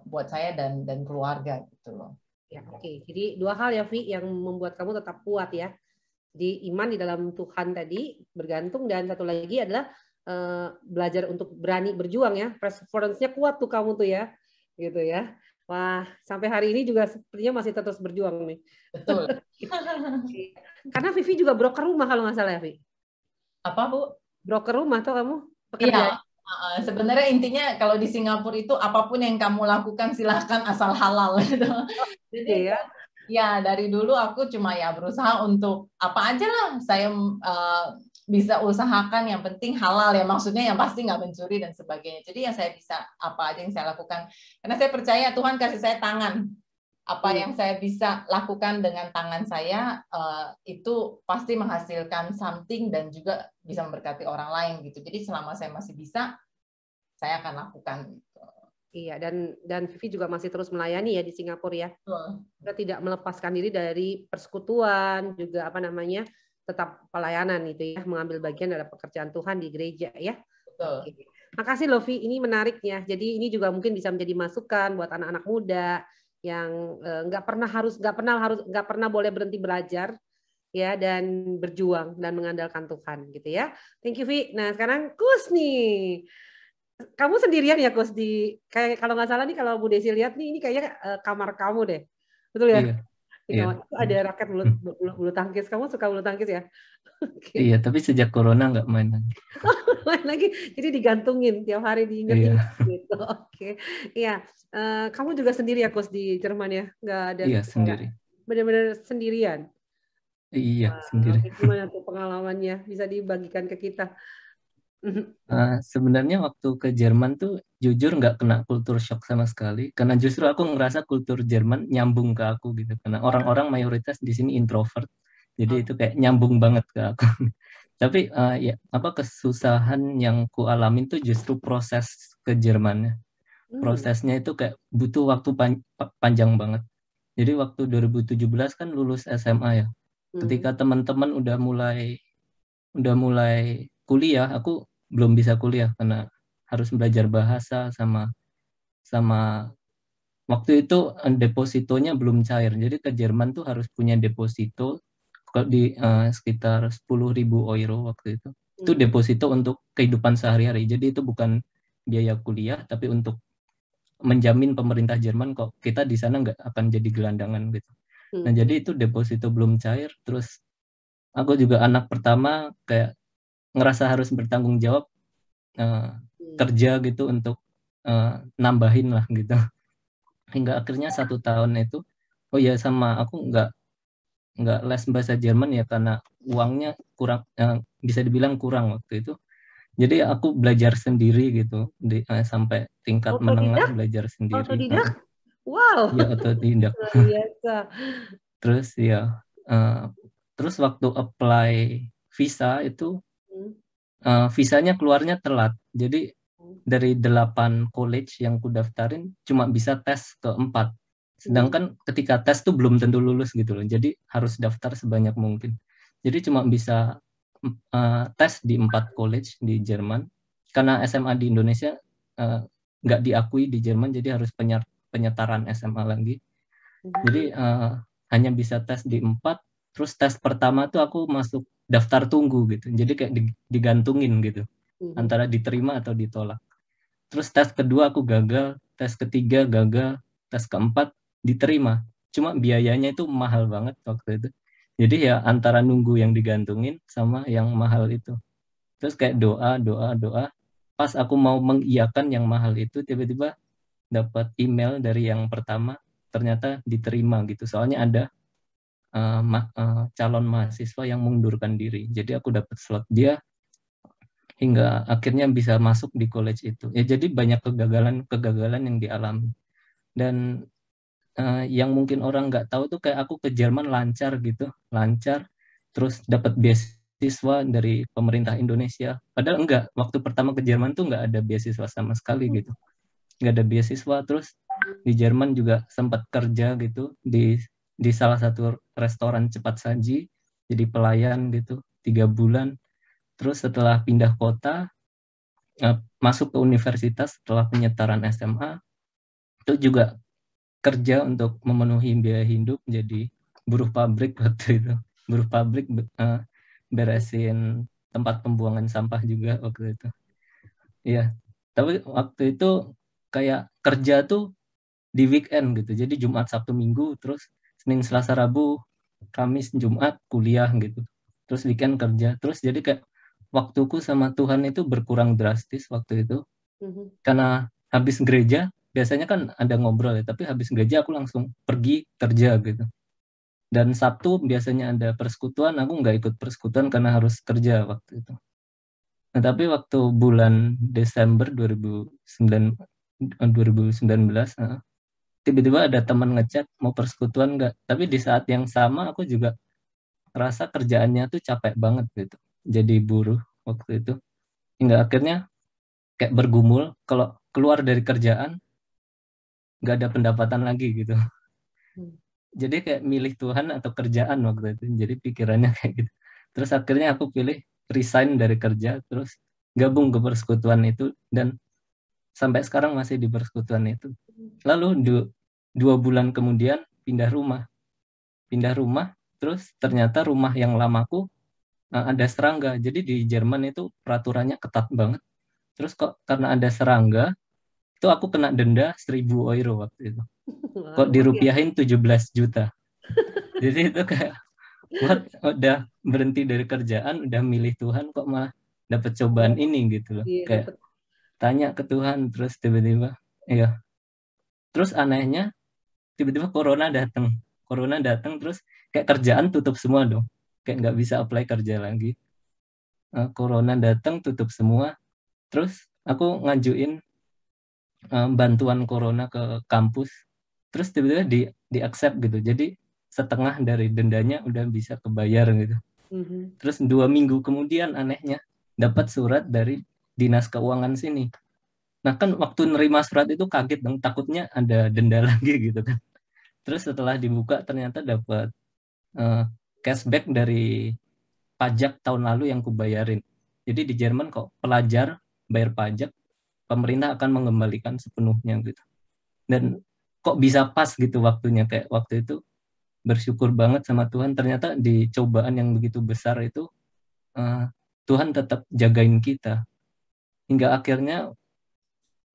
B: buat saya dan keluarga gitu loh.
A: Ya, oke. Jadi 2 hal ya, Vi, yang membuat kamu tetap kuat ya. Di iman di dalam Tuhan tadi, bergantung, dan satu lagi adalah belajar untuk berani berjuang ya. Perseverance-nya kuat tuh kamu tuh ya. Gitu ya. Wah, sampai hari ini juga sepertinya masih terus berjuang nih.
B: Betul.
A: Karena Vivi juga broker rumah kalau nggak salah ya, Vi.
B: Apa, Bu?
A: Broker rumah tuh kamu? Pekerja.
B: Iya. Sebenarnya intinya kalau di Singapura itu apapun yang kamu lakukan silahkan asal halal gitu. Jadi ya dari dulu aku cuma ya berusaha untuk apa aja lah saya bisa usahakan, yang penting halal ya, maksudnya yang pasti nggak mencuri dan sebagainya. Jadi ya saya bisa apa aja yang saya lakukan karena saya percaya Tuhan kasih saya tangan. Apa yang saya bisa lakukan dengan tangan saya itu pasti menghasilkan something dan juga bisa memberkati orang lain gitu. Jadi selama saya masih bisa, saya akan lakukan. Gitu.
A: Iya, dan Vivi juga masih terus melayani ya di Singapura ya. Kita tidak melepaskan diri dari persekutuan, juga apa namanya, tetap pelayanan itu ya, mengambil bagian dari pekerjaan Tuhan di gereja ya.
B: Betul.
A: Oke. Makasih Lovi, ini menariknya. Jadi ini juga mungkin bisa menjadi masukan buat anak-anak muda yang nggak pernah boleh berhenti belajar ya, dan berjuang dan mengandalkan Tuhan gitu ya. Thank you, Vi. Nah sekarang Kus nih, kamu sendirian ya Kus, di kayak kalau nggak salah nih, kalau Bu Desi lihat nih, ini kayaknya kamar kamu deh, betul ya?
C: Iya.
A: Itu ada raket bulu tangkis. Kamu suka bulu tangkis ya?
C: Okay. Iya, tapi sejak corona nggak main lagi.
A: Main lagi, jadi digantungin tiap hari, diingetin gitu. Oke. Iya. Kamu juga sendiri ya Kus di Jerman ya? Nggak ada?
C: Iya, sendiri.
A: Benar-benar sendirian?
C: Iya, sendiri.
A: Gimana tuh pengalamannya? Bisa dibagikan ke kita?
C: Sebenarnya waktu ke Jerman tuh jujur nggak kena kultur shock sama sekali, karena justru aku ngerasa kultur Jerman nyambung ke aku gitu, karena orang-orang mayoritas di sini introvert, jadi itu kayak nyambung banget ke aku. Tapi ya kesusahan yang ku alamin tuh justru proses ke Jermannya. Prosesnya itu kayak butuh waktu panjang banget. Jadi waktu 2017 kan lulus SMA ya. Ketika teman-teman udah mulai kuliah, aku belum bisa kuliah karena harus belajar bahasa sama waktu itu depositonya belum cair. Jadi ke Jerman tuh harus punya deposito di sekitar 10.000 euro waktu itu. Itu deposito untuk kehidupan sehari-hari. Jadi itu bukan biaya kuliah, tapi untuk menjamin pemerintah Jerman kok kita di sana nggak akan jadi gelandangan gitu. Nah jadi itu deposito belum cair. Terus aku juga anak pertama, kayak ngerasa harus bertanggung jawab kerja gitu untuk nambahin lah gitu. Hingga akhirnya 1 tahun itu oh ya sama aku nggak les bahasa Jerman ya karena uangnya kurang, bisa dibilang kurang waktu itu. Jadi aku belajar sendiri gitu sampai tingkat menengah
A: Otodidak?
C: belajar sendiri.
A: Otodidak? Wow,
C: Ya otodidak.
A: luar biasa.
C: Terus ya terus waktu apply visa itu
A: Hmm.
C: visanya keluarnya telat. Jadi dari 8 college yang ku daftarin cuma bisa tes ke 4. Sedangkan ketika tes tuh belum tentu lulus gitu loh. Jadi harus daftar sebanyak mungkin. Jadi cuma bisa tes di 4 college di Jerman. Karena SMA di Indonesia nggak diakui di Jerman, jadi harus penyetaran SMA lagi. Jadi hanya bisa tes di 4. Terus tes pertama tuh aku masuk daftar tunggu gitu. Jadi kayak digantungin gitu. Antara diterima atau ditolak. Terus tes kedua aku gagal, tes ketiga gagal, tes keempat diterima. Cuma biayanya itu mahal banget waktu itu. Jadi ya antara nunggu yang digantungin sama yang mahal itu. Terus kayak doa, doa, doa. Pas aku mau mengiyakan yang mahal itu, tiba-tiba dapat email dari yang pertama, ternyata diterima gitu. Soalnya ada calon mahasiswa yang mengundurkan diri. Jadi aku dapat slot dia hingga akhirnya bisa masuk di college itu. Ya jadi banyak kegagalan yang dialami. Dan yang mungkin orang nggak tahu tuh kayak aku ke Jerman lancar gitu, lancar, terus dapat beasiswa dari pemerintah Indonesia. Padahal enggak, waktu pertama ke Jerman tuh nggak ada beasiswa sama sekali gitu, nggak ada beasiswa. Terus di Jerman juga sempat kerja gitu di salah satu restoran cepat saji, jadi pelayan gitu 3 bulan. Terus setelah pindah kota, masuk ke universitas setelah penyetaran SMA, itu juga kerja untuk memenuhi biaya hidup jadi buruh pabrik waktu itu. Buruh pabrik beresin tempat pembuangan sampah juga waktu itu. Iya, tapi waktu itu kayak kerja tuh di weekend gitu. Jadi Jumat, Sabtu, Minggu, terus Senin, Selasa, Rabu, Kamis, Jumat kuliah gitu. Terus weekend kerja. Terus jadi kayak waktuku sama Tuhan itu berkurang drastis waktu itu. Karena habis gereja, biasanya kan ada ngobrol ya, tapi habis gereja aku langsung pergi kerja gitu. Dan Sabtu biasanya ada persekutuan, aku nggak ikut persekutuan karena harus kerja waktu itu. Nah, tapi waktu bulan Desember 2019, tiba-tiba ada teman ngechat mau persekutuan nggak. Tapi di saat yang sama aku juga rasa kerjaannya tuh capek banget gitu. Jadi buruh waktu itu. Hingga akhirnya kayak bergumul, kalau keluar dari kerjaan nggak ada pendapatan lagi gitu. Jadi kayak milih Tuhan atau kerjaan waktu itu. Jadi pikirannya kayak gitu. Terus akhirnya aku pilih resign dari kerja, terus gabung ke persekutuan itu, dan sampai sekarang masih di persekutuan itu. Lalu 2 bulan kemudian pindah rumah. Terus ternyata rumah yang lamaku ada serangga. Jadi di Jerman itu peraturannya ketat banget. Terus kok karena ada serangga, itu aku kena denda 1.000 euro waktu itu. Kok dirupiahin 17 juta. Jadi itu kayak udah berhenti dari kerjaan, udah milih Tuhan, kok malah dapat cobaan ini gitu loh. Kayak tanya ke Tuhan, terus tiba-tiba, iya. Terus anehnya, tiba-tiba corona datang terus kayak kerjaan tutup semua dong. Kayak nggak bisa apply kerja lagi. Corona datang, tutup semua. Terus aku ngajuin bantuan corona ke kampus. Terus tiba-tiba di accept gitu. Jadi setengah dari dendanya udah bisa kebayar gitu. Terus 2 minggu kemudian anehnya dapat surat dari Dinas Keuangan sini. Nah kan waktu nerima surat itu kaget dong, takutnya ada denda lagi gitu kan. Terus setelah dibuka ternyata dapat cashback dari pajak tahun lalu yang kubayarin. Jadi di Jerman kok pelajar bayar pajak, pemerintah akan mengembalikan sepenuhnya gitu. Dan kok bisa pas gitu waktunya, kayak waktu itu bersyukur banget sama Tuhan. Ternyata di cobaan yang begitu besar itu Tuhan tetap jagain kita. Hingga akhirnya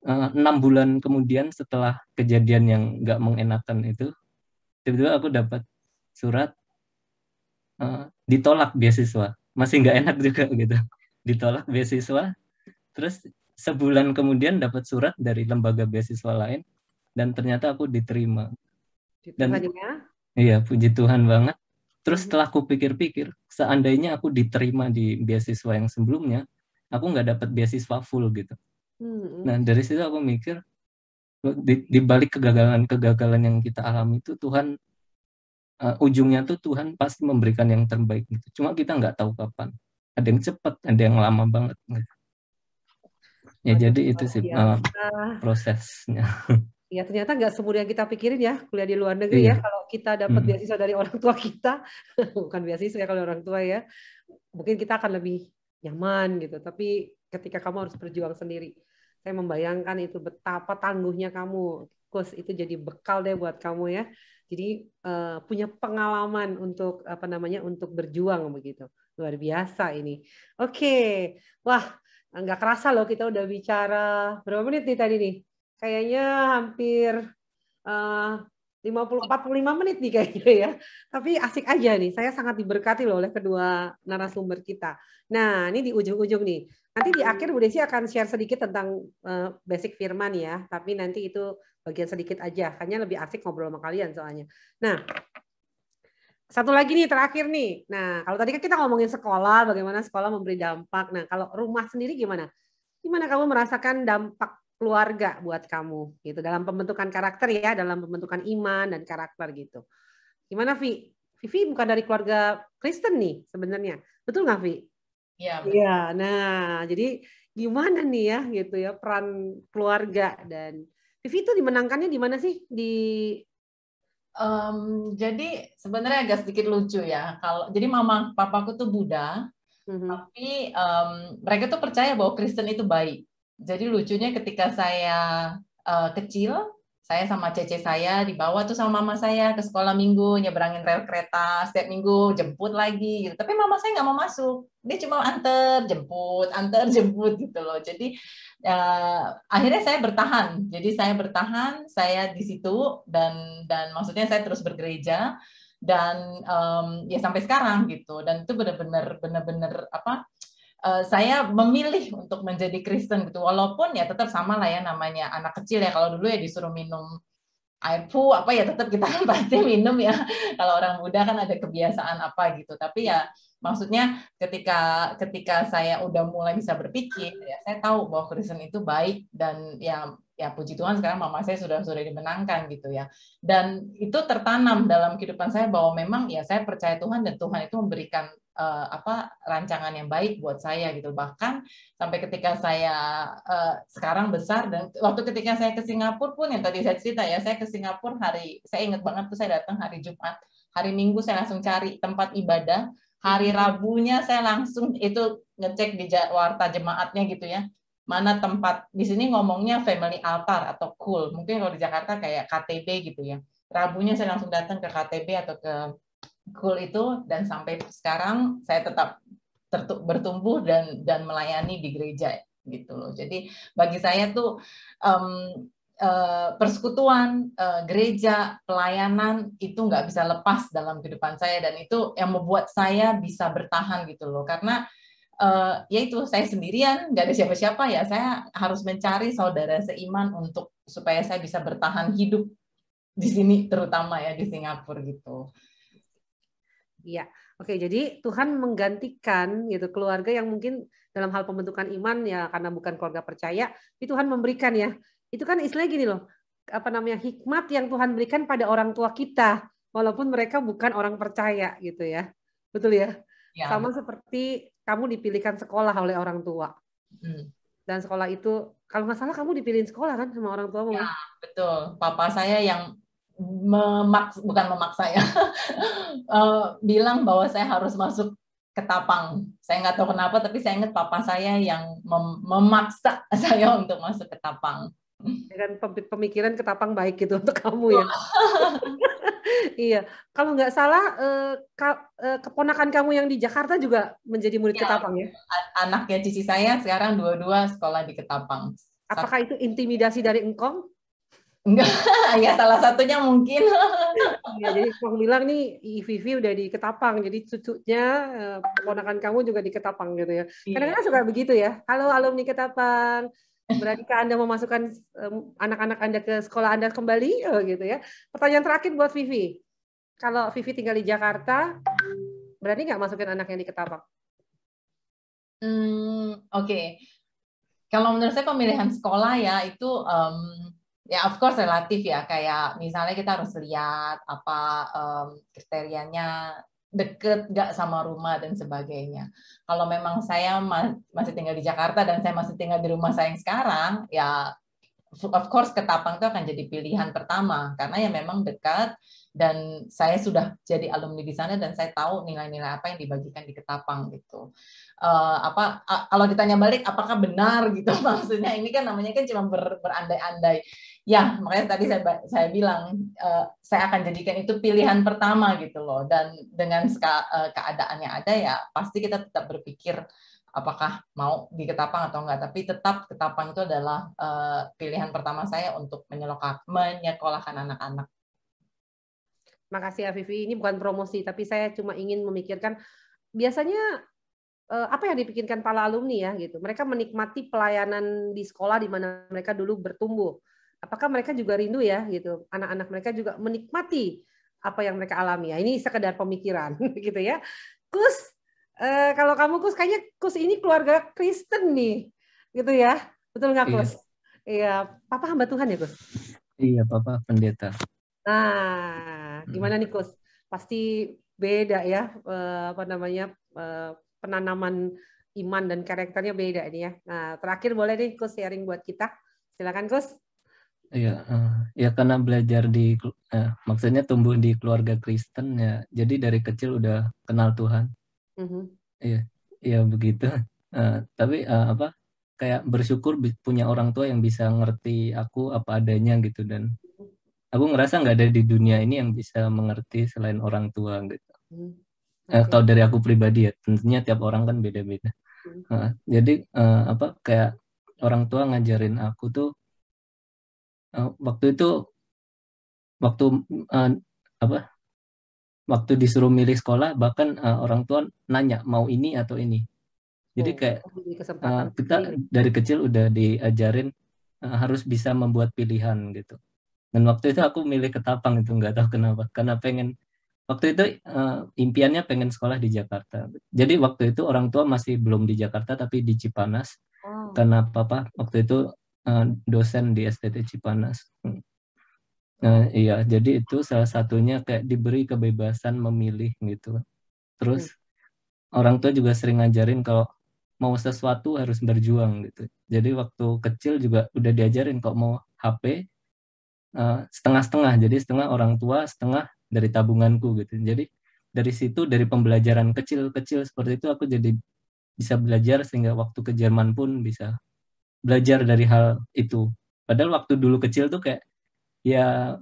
C: 6 bulan kemudian setelah kejadian yang nggak mengenakan itu, tiba-tiba aku dapat surat ditolak beasiswa. Masih nggak enak juga gitu. Ditolak beasiswa, terus sebulan kemudian dapat surat dari lembaga beasiswa lain, dan ternyata aku diterima. Dan
A: Tuhan ya.
C: iya, puji Tuhan banget. Terus setelah aku pikir-pikir, seandainya aku diterima di beasiswa yang sebelumnya, aku nggak dapat beasiswa full gitu. Nah, dari situ aku mikir, di balik kegagalan-kegagalan yang kita alami itu, Tuhan, ujungnya tuh Tuhan pasti memberikan yang terbaik gitu. Cuma kita nggak tahu kapan. Ada yang cepat, ada yang lama banget. Ya,
A: Waduh,
C: jadi itu
A: luar
C: sih
A: biasa.
C: prosesnya.
A: Ya ternyata nggak semudah yang kita pikirin ya kuliah di luar negeri ya.
C: Iya.
A: Kalau kita dapat beasiswa dari orang tua kita, bukan beasiswa ya kalau orang tua ya, mungkin kita akan lebih nyaman gitu. Tapi ketika kamu harus berjuang sendiri, saya membayangkan itu betapa tangguhnya kamu. Kus itu jadi bekal deh buat kamu ya. Jadi punya pengalaman untuk apa namanya untuk berjuang begitu. Luar biasa ini. Oke, wah nggak kerasa loh kita udah bicara berapa menit nih tadi nih? Kayaknya hampir 45 menit nih kayaknya ya. Tapi asik aja nih. Saya sangat diberkati loh oleh kedua narasumber kita. Nah, ini di ujung-ujung nih. Nanti di akhir Bu Desi akan share sedikit tentang basic firman ya. Tapi nanti itu bagian sedikit aja. Hanya lebih asik ngobrol sama kalian soalnya. Nah, satu lagi nih terakhir nih. Nah, kalau tadi kan kita ngomongin sekolah, bagaimana sekolah memberi dampak. Nah, kalau rumah sendiri gimana? Gimana kamu merasakan dampak keluarga buat kamu gitu dalam pembentukan karakter ya, dalam pembentukan iman dan karakter gitu. Gimana Vi? Vivi bukan dari keluarga Kristen nih sebenarnya. Betul nggak Vi?
B: Iya.
A: Iya. Nah, jadi gimana nih ya gitu ya peran keluarga dan Vivi itu dimenangkannya di mana sih di
B: jadi sebenarnya agak sedikit lucu ya. Jadi mama papaku tuh Buddha, tapi mereka tuh percaya bahwa Kristen itu baik. Jadi lucunya ketika saya kecil, saya sama cece saya dibawa tuh sama mama saya ke sekolah minggu, nyebrangin rel kereta setiap minggu, jemput lagi gitu. Tapi mama saya nggak mau masuk, dia cuma antar jemput gitu loh. Jadi akhirnya saya bertahan. Jadi saya bertahan, saya di situ dan maksudnya saya terus bergereja dan ya sampai sekarang gitu. Dan itu benar-benar apa? Saya memilih untuk menjadi Kristen gitu, walaupun ya tetap sama lah ya namanya anak kecil ya, kalau dulu ya disuruh minum air apa ya tetap kita kan pasti minum ya, kalau orang muda kan ada kebiasaan apa gitu, tapi ya maksudnya ketika saya udah mulai bisa berpikir ya saya tahu bahwa Kristen itu baik dan ya puji Tuhan sekarang mama saya sudah dimenangkan gitu ya, dan itu tertanam dalam kehidupan saya bahwa memang ya saya percaya Tuhan dan Tuhan itu memberikan rancangan yang baik buat saya gitu, bahkan sampai ketika saya sekarang besar dan waktu ketika saya ke Singapura pun yang tadi saya cerita ya, saya ke Singapura saya ingat banget tuh saya datang hari Jumat, hari Minggu saya langsung cari tempat ibadah, hari Rabunya saya langsung itu ngecek di warta jemaatnya gitu ya, mana tempat di sini ngomongnya family altar atau cool, mungkin kalau di Jakarta kayak KTB gitu ya, Rabunya saya langsung datang ke KTB atau ke cool itu, dan sampai sekarang saya tetap bertumbuh dan melayani di gereja gitu loh. Jadi bagi saya tuh persekutuan, gereja, pelayanan itu nggak bisa lepas dalam kehidupan saya, dan itu yang membuat saya bisa bertahan gitu loh, karena ya itu saya sendirian, nggak ada siapa-siapa ya, saya harus mencari saudara seiman untuk supaya saya bisa bertahan hidup di sini, terutama ya di Singapura gitu.
A: Iya, oke. Jadi Tuhan menggantikan gitu keluarga yang mungkin dalam hal pembentukan iman ya karena bukan keluarga percaya, tapi Tuhan memberikan ya. Itu kan istilahnya gini loh, apa namanya hikmat yang Tuhan berikan pada orang tua kita, walaupun mereka bukan orang percaya gitu ya, betul ya? Ya. Sama seperti kamu dipilihkan sekolah oleh orang tua, dan sekolah itu kalau nggak salah kamu dipilihin sekolah kan sama orang tuamu?
B: Ya, betul. Papa saya yang bukan memaksa ya, bilang bahwa saya harus masuk ke Tapang. Saya nggak tahu kenapa, tapi saya ingat papa saya yang memaksa saya untuk masuk ke Tapang.
A: Dengan pemikiran ke Tapang baik gitu untuk kamu ya. Iya, kalau nggak salah keponakan kamu yang di Jakarta juga menjadi murid Ketapang ya?
B: Anaknya cici saya sekarang dua-dua sekolah di Ketapang.
A: Apakah itu intimidasi dari engkong?
B: Enggak, ya salah satunya mungkin.
A: Ya, jadi aku bilang nih Vivi udah di Ketapang, jadi cucunya keponakan kamu juga di Ketapang gitu ya. Kadang-kadang suka begitu ya. Halo alumni Ketapang, Beranikah Anda memasukkan anak-anak Anda ke sekolah Anda kembali? Oh, gitu ya. Pertanyaan terakhir buat Vivi. Kalau Vivi tinggal di Jakarta, berani nggak masukin anaknya di Ketapang?
B: Oke. Kalau menurut saya pemilihan sekolah ya itu ya of course relatif ya. Kayak misalnya kita harus lihat apa kriterianya deket nggak sama rumah dan sebagainya. Kalau memang saya masih tinggal di Jakarta dan saya masih tinggal di rumah saya yang sekarang, ya of course Ketapang itu akan jadi pilihan pertama karena ya memang dekat dan saya sudah jadi alumni di sana dan saya tahu nilai-nilai apa yang dibagikan di Ketapang gitu. Kalau ditanya balik apakah benar gitu maksudnya ini kan namanya kan cuma berandai-andai. Ya, makanya tadi saya bilang saya akan jadikan itu pilihan pertama gitu loh dan dengan keadaannya ada ya pasti kita tetap berpikir apakah mau di Ketapang atau enggak, tapi tetap Ketapang itu adalah pilihan pertama saya untuk menyekolahkan anak-anak.
A: Makasih ya Vivi, ini bukan promosi, tapi saya cuma ingin memikirkan, biasanya apa yang dipikirkan para alumni ya gitu. Mereka menikmati pelayanan di sekolah di mana mereka dulu bertumbuh. Apakah mereka juga rindu ya gitu, anak-anak mereka juga menikmati apa yang mereka alami ya. Ini sekedar pemikiran gitu ya. Kus, kalau kamu Kus, kayaknya Kus ini keluarga Kristen nih, gitu ya, betul nggak Kus? Iya, Papa hamba Tuhan ya Kus?
C: Iya, Papa pendeta.
A: Nah, gimana nih Kus? Pasti beda ya, penanaman iman dan karakternya beda ini ya. Nah, terakhir boleh nih Kus sharing buat kita, silakan Kus.
C: Iya, ya karena belajar maksudnya tumbuh di keluarga Kristen ya, jadi dari kecil udah kenal Tuhan. Iya, iya begitu. Tapi kayak bersyukur punya orang tua yang bisa ngerti aku apa adanya gitu, dan aku ngerasa nggak ada di dunia ini yang bisa mengerti selain orang tua gitu. Kalau dari aku pribadi ya, tentunya tiap orang kan beda-beda. Jadi kayak orang tua ngajarin aku tuh waktu disuruh milih sekolah, bahkan orang tua nanya mau ini atau ini. Jadi kayak kita dari kecil udah diajarin harus bisa membuat pilihan gitu. Dan waktu itu aku milih Ketapang, itu nggak tahu kenapa, karena waktu itu impiannya pengen sekolah di Jakarta. Jadi waktu itu orang tua masih belum di Jakarta tapi di Cipanas, karena Papa waktu itu dosen di STT Cipanas. Iya, jadi itu salah satunya kayak diberi kebebasan memilih gitu. Terus orang tua juga sering ngajarin kalau mau sesuatu harus berjuang gitu. Jadi waktu kecil juga udah diajarin kok mau HP setengah-setengah. Jadi setengah orang tua, setengah dari tabunganku gitu. Jadi dari situ, dari pembelajaran kecil-kecil seperti itu, aku jadi bisa belajar sehingga waktu ke Jerman pun bisa belajar dari hal itu. Padahal waktu dulu kecil tuh kayak ya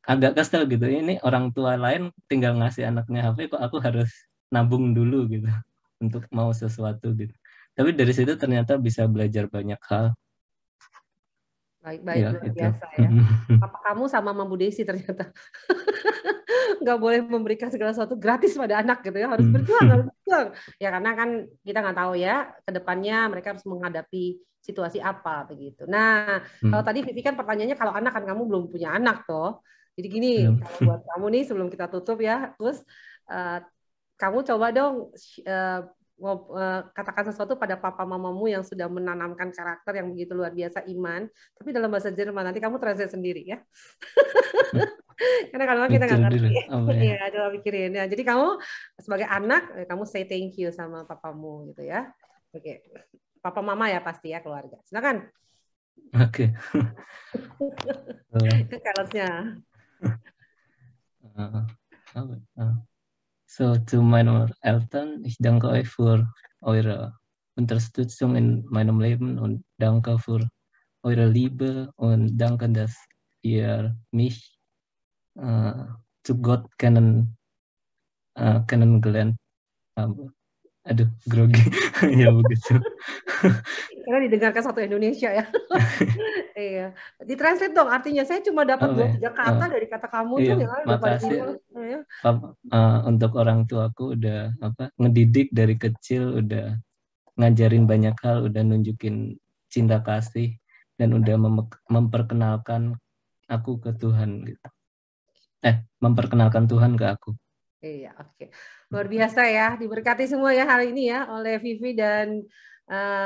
C: agak kesel gitu. Ini orang tua lain tinggal ngasih anaknya HP, kok aku harus nabung dulu gitu untuk mau sesuatu gitu. Tapi dari situ ternyata bisa belajar banyak hal.
A: Baik-baik, luar biasa ya. Papa kamu sama Mama Desi ternyata nggak boleh memberikan segala sesuatu gratis pada anak gitu ya, harus berjuang. Ya karena kan kita nggak tahu ya ke depannya mereka harus menghadapi situasi apa begitu. Nah, kalau tadi Vivi kan pertanyaannya kalau anak kan kamu belum punya anak toh. Jadi gini, kalau buat kamu nih sebelum kita tutup ya, terus kamu coba dong katakan sesuatu pada papa mamamu yang sudah menanamkan karakter yang begitu luar biasa, iman, tapi dalam bahasa Jerman. Nanti kamu translate sendiri ya. Karena kalau kita nggak ngerti. Iya, coba pikirin ya. Jadi kamu sebagai anak, kamu say thank you sama papamu gitu ya. Oke. Papa mama ya pasti ya, keluarga. Silakan.
C: Oke.
A: Kalesnya.
C: So zu meiner Eltern, ich danke euch für eure Unterstützung in meinem Leben und danke für eure Liebe und danke, dass ihr mich zu Gott kennengelernt habt. Aduh, grogi. Ya begitu.
A: Karena didengarkan satu Indonesia ya. Iya. Ditranslate dong artinya. Saya cuma dapat 2-3 kata dari kata kamu tuh yang ada pada sini.
C: Untuk orang tuaku udah ngedidik dari kecil, udah ngajarin banyak hal, udah nunjukin cinta kasih dan udah memperkenalkan aku ke Tuhan gitu. Memperkenalkan Tuhan ke aku.
A: Iya, oke. Luar biasa ya, diberkati semua ya hari ini ya oleh Vivi dan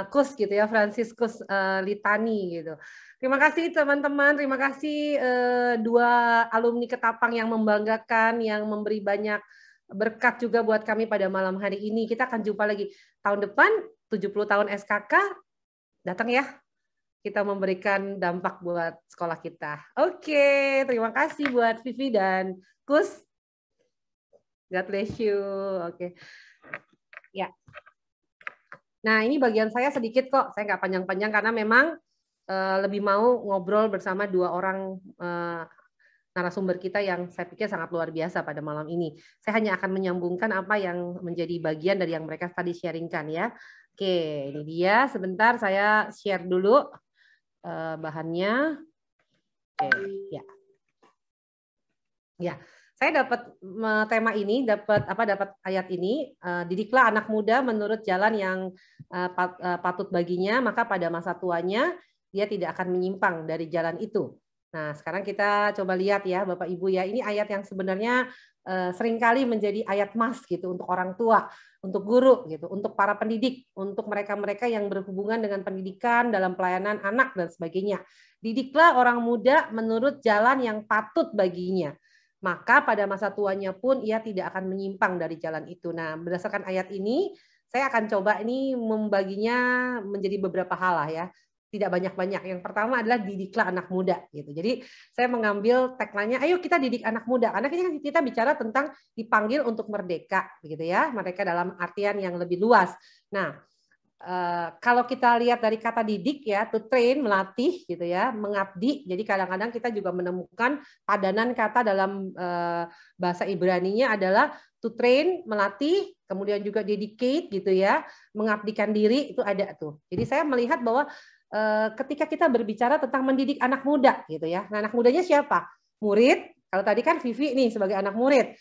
A: Kus gitu ya, Franciscus Litani gitu. Terima kasih teman-teman, terima kasih dua alumni Ketapang yang membanggakan, yang memberi banyak berkat juga buat kami pada malam hari ini. Kita akan jumpa lagi tahun depan, 70 tahun SKK, datang ya. Kita memberikan dampak buat sekolah kita. Oke, terima kasih buat Vivi dan Kus. God bless you. Oke. Ya. Nah, ini bagian saya sedikit kok. Saya nggak panjang-panjang karena memang lebih mau ngobrol bersama dua orang narasumber kita yang saya pikir sangat luar biasa pada malam ini. Saya hanya akan menyambungkan apa yang menjadi bagian dari yang mereka tadi sharingkan ya. Oke, ini dia. Sebentar saya share dulu bahannya. Oke, ya. Ya. Saya dapat tema ini, dapat ayat ini, didiklah anak muda menurut jalan yang patut baginya, maka pada masa tuanya dia tidak akan menyimpang dari jalan itu. Nah, sekarang kita coba lihat ya Bapak Ibu ya, ini ayat yang sebenarnya seringkali menjadi ayat emas gitu untuk orang tua, untuk guru gitu, untuk para pendidik, untuk mereka-mereka yang berhubungan dengan pendidikan dalam pelayanan anak dan sebagainya. Didiklah orang muda menurut jalan yang patut baginya. Maka pada masa tuanya pun ia tidak akan menyimpang dari jalan itu. Nah, berdasarkan ayat ini, saya akan coba ini membaginya menjadi beberapa hal lah ya. Tidak banyak-banyak. Yang pertama adalah didiklah anak muda gitu. Jadi saya mengambil tagline-nya, ayo kita didik anak muda. Karena kita bicara tentang dipanggil untuk merdeka gitu ya. Mereka dalam artian yang lebih luas. Nah, kalau kita lihat dari kata didik ya, to train, melatih gitu ya, mengabdi. Jadi kadang-kadang kita juga menemukan padanan kata dalam bahasa Ibrani-nya adalah to train, melatih, kemudian juga dedicate gitu ya, mengabdikan diri itu ada tuh. Jadi saya melihat bahwa ketika kita berbicara tentang mendidik anak muda gitu ya. Nah, anak mudanya siapa? Murid. Kalau tadi kan Vivi nih sebagai anak murid,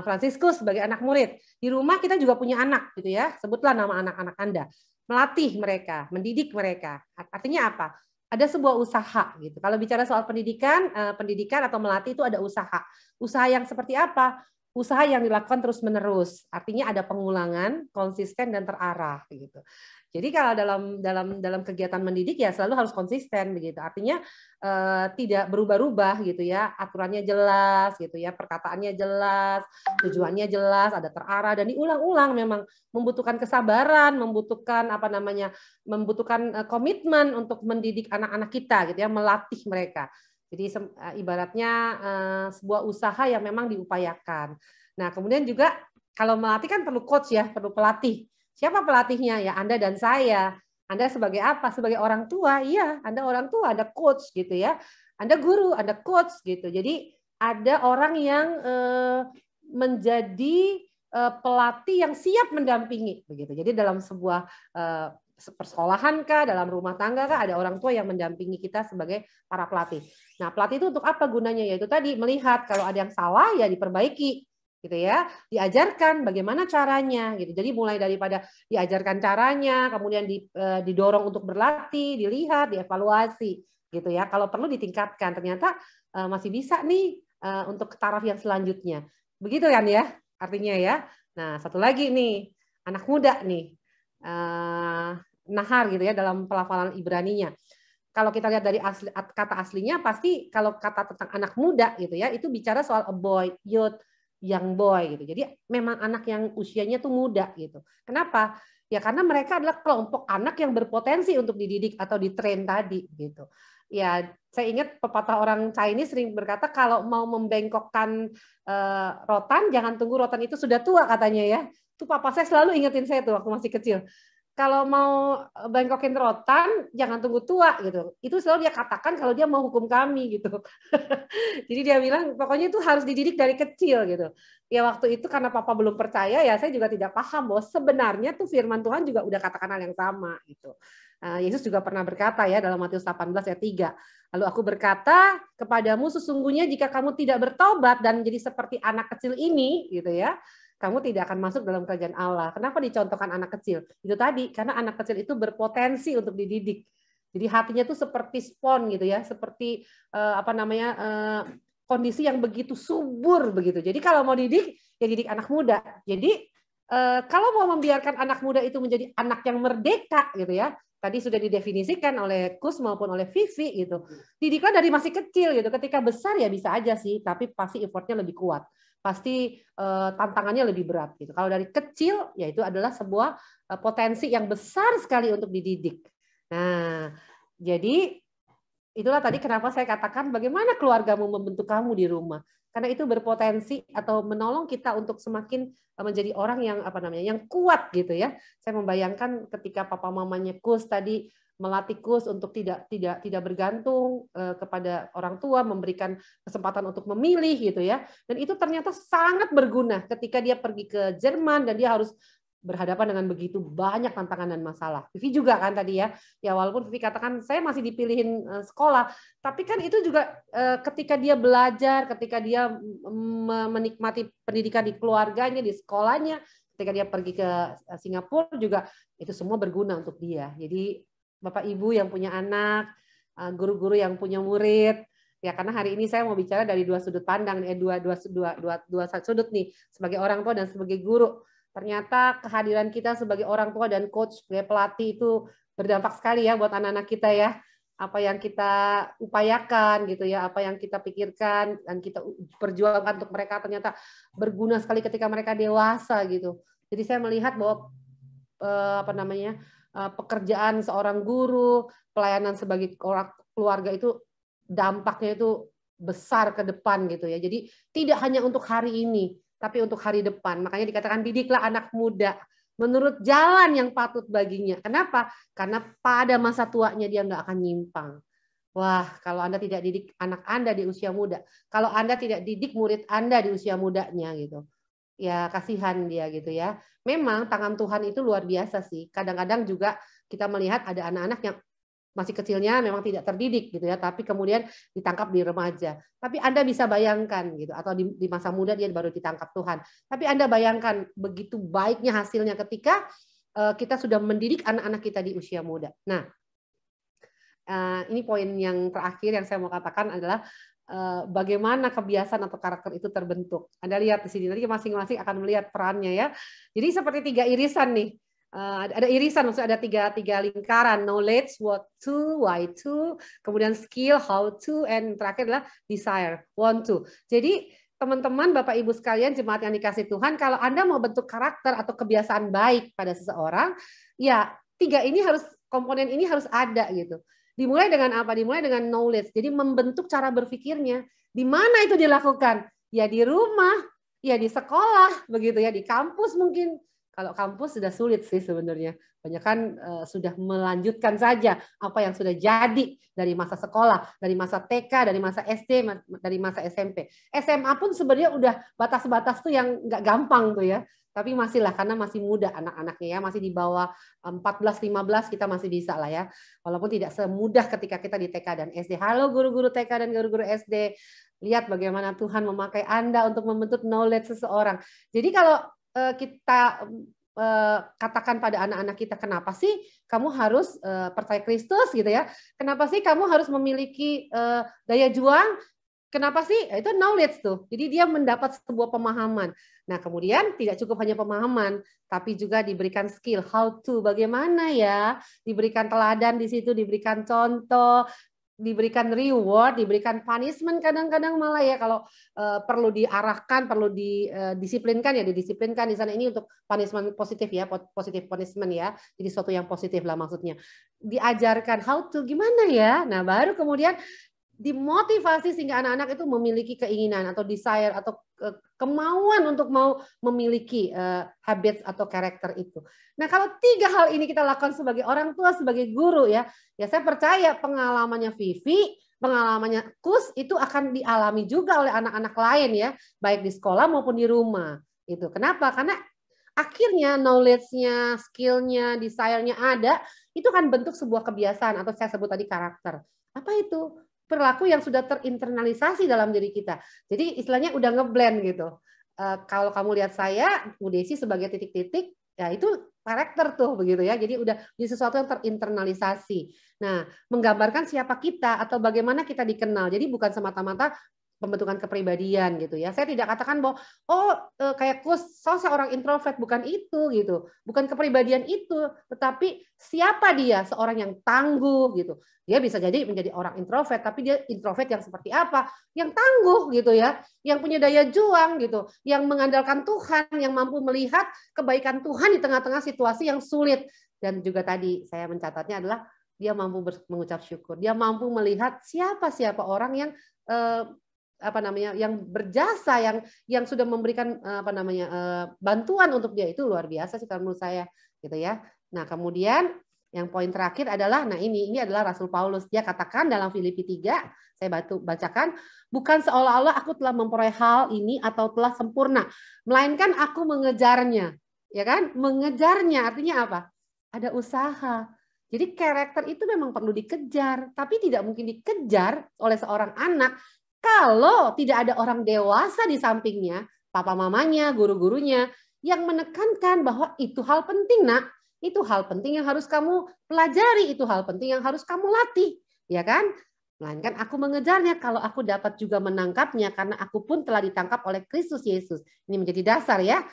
A: Franciscus sebagai anak murid. Di rumah kita juga punya anak gitu ya. Sebutlah nama anak-anak Anda. Melatih mereka, mendidik mereka. Artinya apa? Ada sebuah usaha gitu. Kalau bicara soal pendidikan atau melatih itu ada usaha. Usaha yang seperti apa? Usaha yang dilakukan terus-menerus. Artinya ada pengulangan, konsisten dan terarah gitu. Jadi kalau dalam kegiatan mendidik ya selalu harus konsisten begitu. Artinya tidak berubah-ubah gitu ya. Aturannya jelas gitu ya, perkataannya jelas, tujuannya jelas, ada terarah dan diulang-ulang. Memang membutuhkan kesabaran, membutuhkan membutuhkan komitmen untuk mendidik anak-anak kita gitu ya, melatih mereka. Jadi ibaratnya sebuah usaha yang memang diupayakan. Nah, kemudian juga kalau melatih kan perlu coach ya, perlu pelatih. Siapa pelatihnya? Ya Anda dan saya. Anda sebagai apa? Sebagai orang tua. Iya, Anda orang tua, ada coach gitu ya. Anda guru, ada coach gitu. Jadi ada orang yang menjadi pelatih yang siap mendampingi begitu. Jadi dalam sebuah persekolahan kah, dalam rumah tangga kah, ada orang tua yang mendampingi kita sebagai para pelatih. Nah, pelatih itu untuk apa gunanya? Yaitu tadi melihat kalau ada yang salah ya diperbaiki. Gitu ya, diajarkan bagaimana caranya gitu. Jadi mulai daripada diajarkan caranya, kemudian didorong untuk berlatih, dilihat, dievaluasi gitu ya. Kalau perlu ditingkatkan, ternyata masih bisa nih untuk ke taraf yang selanjutnya. Begitu kan ya? Artinya ya. Nah, satu lagi nih, anak muda nih. Nahar gitu ya dalam pelafalan Ibraninya. Kalau kita lihat dari kata aslinya pasti kalau kata tentang anak muda gitu ya, itu bicara soal a boy, youth, young boy gitu. Jadi memang anak yang usianya tuh muda gitu. Kenapa? Ya karena mereka adalah kelompok anak yang berpotensi untuk dididik atau ditrain tadi gitu. Ya, saya ingat pepatah orang Chinese sering berkata kalau mau membengkokkan rotan jangan tunggu rotan itu sudah tua katanya ya. Itu papa saya selalu ingetin saya tuh waktu masih kecil. Kalau mau bengkokin rotan, jangan tunggu tua gitu. Itu selalu dia katakan kalau dia mau hukum kami gitu. Jadi dia bilang pokoknya itu harus dididik dari kecil gitu. Ya waktu itu karena papa belum percaya ya saya juga tidak paham bahwa sebenarnya tuh firman Tuhan juga udah katakan hal yang sama gitu. Yesus juga pernah berkata ya dalam Matius 18 ayat 3. Lalu aku berkata kepadamu sesungguhnya jika kamu tidak bertobat dan menjadi seperti anak kecil ini gitu ya. Kamu tidak akan masuk dalam kerajaan Allah. Kenapa dicontohkan anak kecil? Itu tadi, karena anak kecil itu berpotensi untuk dididik. Jadi hatinya tuh seperti spon gitu ya, seperti kondisi yang begitu subur begitu. Jadi kalau mau didik, ya didik anak muda. Jadi kalau mau membiarkan anak muda itu menjadi anak yang merdeka gitu ya, tadi sudah didefinisikan oleh Kus maupun oleh Vivi gitu. Didiklah dari masih kecil gitu. Ketika besar ya bisa aja sih, tapi pasti effortnya lebih kuat. Pasti tantangannya lebih berat gitu. Kalau dari kecil ya itu adalah sebuah potensi yang besar sekali untuk dididik. Nah, jadi itulah tadi kenapa saya katakan bagaimana keluargamu membentuk kamu di rumah. Karena itu berpotensi atau menolong kita untuk semakin menjadi orang yang yang kuat gitu ya. Saya membayangkan ketika papa mamanya Kus tadi melatih Kus untuk tidak bergantung kepada orang tua, memberikan kesempatan untuk memilih gitu ya. Dan itu ternyata sangat berguna ketika dia pergi ke Jerman dan dia harus berhadapan dengan begitu banyak tantangan dan masalah. Vivi juga kan tadi ya. Ya walaupun Vivi katakan saya masih dipilihin sekolah, tapi kan itu juga ketika dia belajar, ketika dia menikmati pendidikan di keluarganya, di sekolahnya, ketika dia pergi ke Singapura juga itu semua berguna untuk dia. Jadi Bapak Ibu yang punya anak, guru-guru yang punya murid, ya karena hari ini saya mau bicara dari dua sudut pandang, dua sudut nih, sebagai orang tua dan sebagai guru. Ternyata kehadiran kita sebagai orang tua dan coach, sebagai pelatih itu berdampak sekali ya buat anak-anak kita ya. Apa yang kita upayakan gitu ya, apa yang kita pikirkan dan kita perjuangkan untuk mereka ternyata berguna sekali ketika mereka dewasa gitu. Jadi saya melihat bahwa pekerjaan seorang guru, pelayanan sebagai orang keluarga itu dampaknya itu besar ke depan gitu ya. Jadi tidak hanya untuk hari ini, tapi untuk hari depan. Makanya dikatakan didiklah anak muda menurut jalan yang patut baginya. Kenapa? Karena pada masa tuanya dia nggak akan nyimpang. Wah, kalau Anda tidak didik anak Anda di usia muda, kalau Anda tidak didik murid Anda di usia mudanya gitu, ya kasihan dia gitu ya. Memang tangan Tuhan itu luar biasa sih. Kadang-kadang juga kita melihat ada anak-anak yang masih kecilnya memang tidak terdidik gitu ya, tapi kemudian ditangkap di remaja. Tapi Anda bisa bayangkan gitu, atau di masa muda dia baru ditangkap Tuhan. Tapi Anda bayangkan begitu baiknya hasilnya ketika kita sudah mendidik anak-anak kita di usia muda. Nah, ini poin yang terakhir yang saya mau katakan adalah bagaimana kebiasaan atau karakter itu terbentuk. Anda lihat di sini, nanti masing-masing akan melihat perannya ya. Jadi seperti 3 irisan nih. Ada irisan, maksudnya ada tiga lingkaran, knowledge, what to, why to, kemudian skill, how to, and terakhir adalah desire, want to. Jadi teman-teman, Bapak Ibu sekalian, jemaat yang dikasih Tuhan, kalau Anda mau bentuk karakter atau kebiasaan baik pada seseorang, ya 3 ini harus, komponen ini harus ada gitu. Dimulai dengan apa? Dimulai dengan knowledge, jadi membentuk cara berpikirnya. Di mana itu dilakukan? Ya di rumah, ya di sekolah, begitu ya, di kampus mungkin. Kalau kampus sudah sulit sih sebenarnya. Banyak kan sudah melanjutkan saja apa yang sudah jadi dari masa sekolah, dari masa TK, dari masa SD, dari masa SMP. SMA pun sebenarnya udah batas-batas tuh yang nggak gampang tuh ya. Tapi masih lah, karena masih muda anak-anaknya ya, masih di bawah 14-15 kita masih bisa lah ya. Walaupun tidak semudah ketika kita di TK dan SD. Halo guru-guru TK dan guru-guru SD. Lihat bagaimana Tuhan memakai Anda untuk membentuk knowledge seseorang. Jadi kalau kita katakan pada anak-anak kita, kenapa sih kamu harus percaya Kristus gitu ya? Kenapa sih kamu harus memiliki daya juang? Kenapa sih? Itu knowledge tuh. Jadi dia mendapat sebuah pemahaman. Nah, kemudian tidak cukup hanya pemahaman, tapi juga diberikan skill, how to, bagaimana ya? Diberikan teladan di situ, diberikan contoh, diberikan reward, diberikan punishment kadang-kadang malah ya kalau perlu diarahkan, perlu didisiplinkan ya didisiplinkan di sana. Ini untuk punishment positif ya, positif punishment ya. Jadi sesuatu yang positif lah maksudnya. Diajarkan how to gimana ya. Nah, baru kemudian dimotivasi sehingga anak-anak itu memiliki keinginan atau desire atau kemauan untuk mau memiliki habits atau karakter itu. Nah, kalau 3 hal ini kita lakukan sebagai orang tua, sebagai guru ya saya percaya pengalamannya Vivi, pengalamannya Kus itu akan dialami juga oleh anak-anak lain ya, baik di sekolah maupun di rumah. Itu kenapa? Karena akhirnya knowledge-nya, skill-nya, desire-nya ada, itu kan bentuk sebuah kebiasaan atau saya sebut tadi karakter. Apa itu? Perilaku yang sudah terinternalisasi dalam diri kita. Jadi istilahnya udah ngeblend gitu. Kalau kamu lihat saya, Bu Desi sebagai titik-titik, ya itu karakter tuh begitu ya. Jadi udah di sesuatu yang terinternalisasi. Nah, menggambarkan siapa kita atau bagaimana kita dikenal. Jadi bukan semata-mata pembentukan kepribadian gitu ya. Saya tidak katakan bahwa kayak saya seorang introvert, bukan itu gitu. Bukan kepribadian itu, tetapi siapa dia? Seorang yang tangguh gitu. Dia bisa jadi menjadi orang introvert, tapi dia introvert yang seperti apa? Yang tangguh gitu ya, yang punya daya juang gitu, yang mengandalkan Tuhan, yang mampu melihat kebaikan Tuhan di tengah-tengah situasi yang sulit. Dan juga tadi saya mencatatnya adalah dia mampu mengucap syukur. Dia mampu melihat siapa orang yang yang berjasa, yang sudah memberikan bantuan untuk dia. Itu luar biasa sih kalau menurut saya gitu ya. Nah, kemudian yang poin terakhir adalah ini adalah Rasul Paulus. Dia katakan dalam Filipi 3, saya bacakan, bukan seolah-olah aku telah memperoleh hal ini atau telah sempurna, melainkan aku mengejarnya. Ya kan? Mengejarnya artinya apa? Ada usaha. Jadi karakter itu memang perlu dikejar, tapi tidak mungkin dikejar oleh seorang anak kalau tidak ada orang dewasa di sampingnya, papa mamanya, guru-gurunya, yang menekankan bahwa itu hal penting, nak. Itu hal penting yang harus kamu pelajari, itu hal penting yang harus kamu latih, ya kan? Melainkan aku mengejarnya kalau aku dapat juga menangkapnya, karena aku pun telah ditangkap oleh Kristus Yesus. Ini menjadi dasar ya,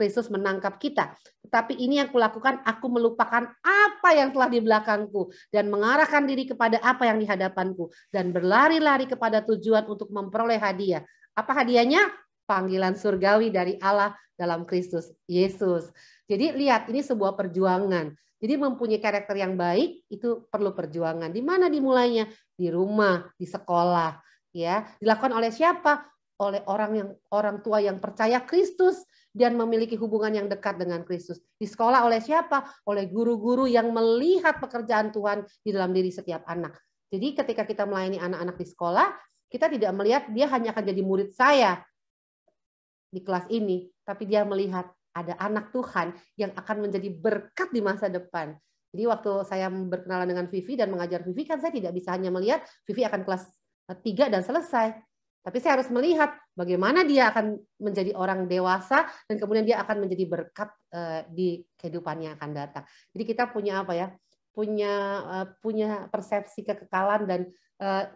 A: Kristus menangkap kita. Tetapi ini yang kulakukan, aku melupakan apa yang telah di belakangku dan mengarahkan diri kepada apa yang di hadapanku dan berlari-lari kepada tujuan untuk memperoleh hadiah. Apa hadiahnya? Panggilan surgawi dari Allah dalam Kristus Yesus. Jadi lihat, ini sebuah perjuangan. Jadi mempunyai karakter yang baik itu perlu perjuangan. Di mana dimulainya? Di rumah, di sekolah, ya. Dilakukan oleh siapa? Oleh orang tua yang percaya Kristus dan memiliki hubungan yang dekat dengan Kristus. Di sekolah oleh siapa? Oleh guru-guru yang melihat pekerjaan Tuhan di dalam diri setiap anak. Jadi ketika kita melayani anak-anak di sekolah, kita tidak melihat dia hanya akan jadi murid saya di kelas ini, tapi dia melihat ada anak Tuhan yang akan menjadi berkat di masa depan. Jadi waktu saya berkenalan dengan Vivi dan mengajar Vivi, kan saya tidak bisa hanya melihat Vivi akan kelas 3 dan selesai. Tapi saya harus melihat bagaimana dia akan menjadi orang dewasa dan kemudian dia akan menjadi berkat di kehidupannya akan datang. Jadi kita punya apa ya? Punya persepsi kekekalan dan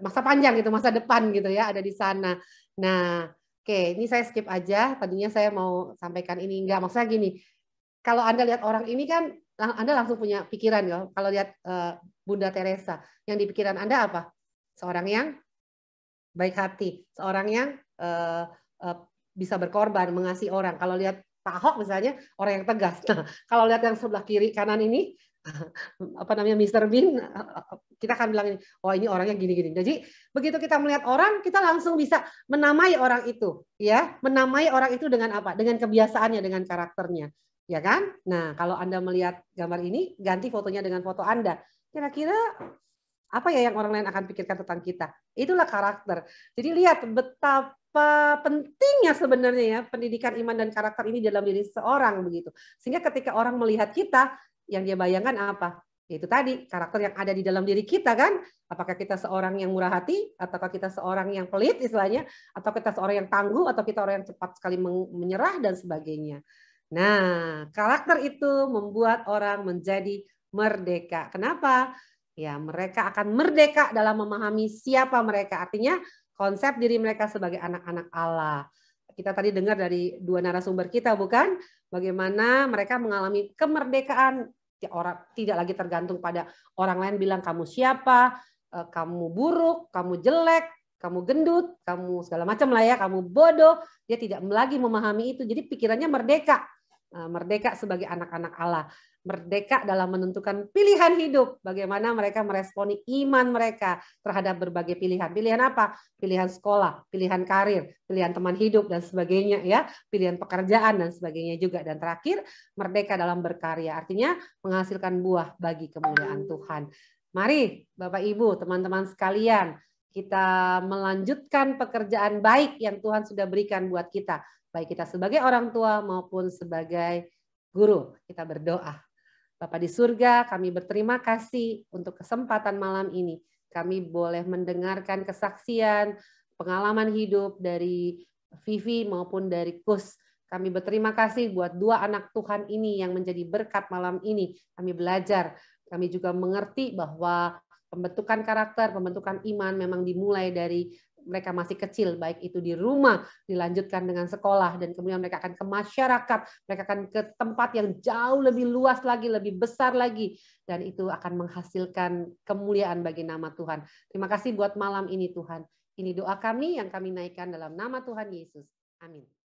A: masa panjang gitu, masa depan gitu ya, ada di sana. Nah, oke, ini saya skip aja. Tadinya saya mau sampaikan ini, enggak. Maksudnya gini, kalau Anda lihat orang ini kan, Anda langsung punya pikiran ya. Kalau lihat Bunda Teresa, yang di pikiran Anda apa? Seorang yang baik hati, seorang yang bisa berkorban, mengasihi orang. Kalau lihat Pak Ahok misalnya, orang yang tegas. Nah, kalau lihat yang sebelah kiri kanan ini, Mr. Bean, kita akan bilang ini, oh ini orangnya gini-gini. Jadi begitu kita melihat orang, kita langsung bisa menamai orang itu, ya, menamai orang itu dengan apa? Dengan kebiasaannya, dengan karakternya, ya kan? Nah, kalau Anda melihat gambar ini, ganti fotonya dengan foto Anda. Kira-kira apa ya yang orang lain akan pikirkan tentang kita? Itulah karakter. Jadi lihat betapa pentingnya sebenarnya ya pendidikan iman dan karakter ini dalam diri seorang begitu. Sehingga ketika orang melihat kita, yang dia bayangkan apa? Yaitu tadi, karakter yang ada di dalam diri kita kan. Apakah kita seorang yang murah hati, ataukah kita seorang yang pelit istilahnya, atau kita seorang yang tangguh, atau kita orang yang cepat sekali menyerah dan sebagainya. Nah, karakter itu membuat orang menjadi merdeka. Kenapa? Ya, mereka akan merdeka dalam memahami siapa mereka. Artinya konsep diri mereka sebagai anak-anak Allah. Kita tadi dengar dari dua narasumber kita, bukan? Bagaimana mereka mengalami kemerdekaan, orang tidak lagi tergantung pada orang lain bilang kamu siapa, kamu buruk, kamu jelek, kamu gendut, kamu segala macam lah ya, kamu bodoh. Dia tidak lagi memahami itu. Jadi pikirannya merdeka. Merdeka sebagai anak-anak Allah. Merdeka dalam menentukan pilihan hidup. Bagaimana mereka meresponi iman mereka terhadap berbagai pilihan. Pilihan apa? Pilihan sekolah, pilihan karir, pilihan teman hidup dan sebagainya ya, pilihan pekerjaan dan sebagainya juga. Dan terakhir, merdeka dalam berkarya. Artinya menghasilkan buah bagi kemuliaan Tuhan. Mari Bapak Ibu, teman-teman sekalian, kita melanjutkan pekerjaan baik yang Tuhan sudah berikan buat kita. Baik kita sebagai orang tua maupun sebagai guru. Kita berdoa. Bapa di surga, kami berterima kasih untuk kesempatan malam ini. Kami boleh mendengarkan kesaksian, pengalaman hidup dari Vivi maupun dari Kus. Kami berterima kasih buat dua anak Tuhan ini yang menjadi berkat malam ini. Kami belajar, kami juga mengerti bahwa pembentukan karakter, pembentukan iman memang dimulai dari mereka masih kecil, baik itu di rumah, dilanjutkan dengan sekolah, dan kemudian mereka akan ke masyarakat, mereka akan ke tempat yang jauh lebih luas lagi, lebih besar lagi, dan itu akan menghasilkan kemuliaan bagi nama Tuhan. Terima kasih buat malam ini Tuhan. Ini doa kami yang kami naikkan dalam nama Tuhan Yesus. Amin.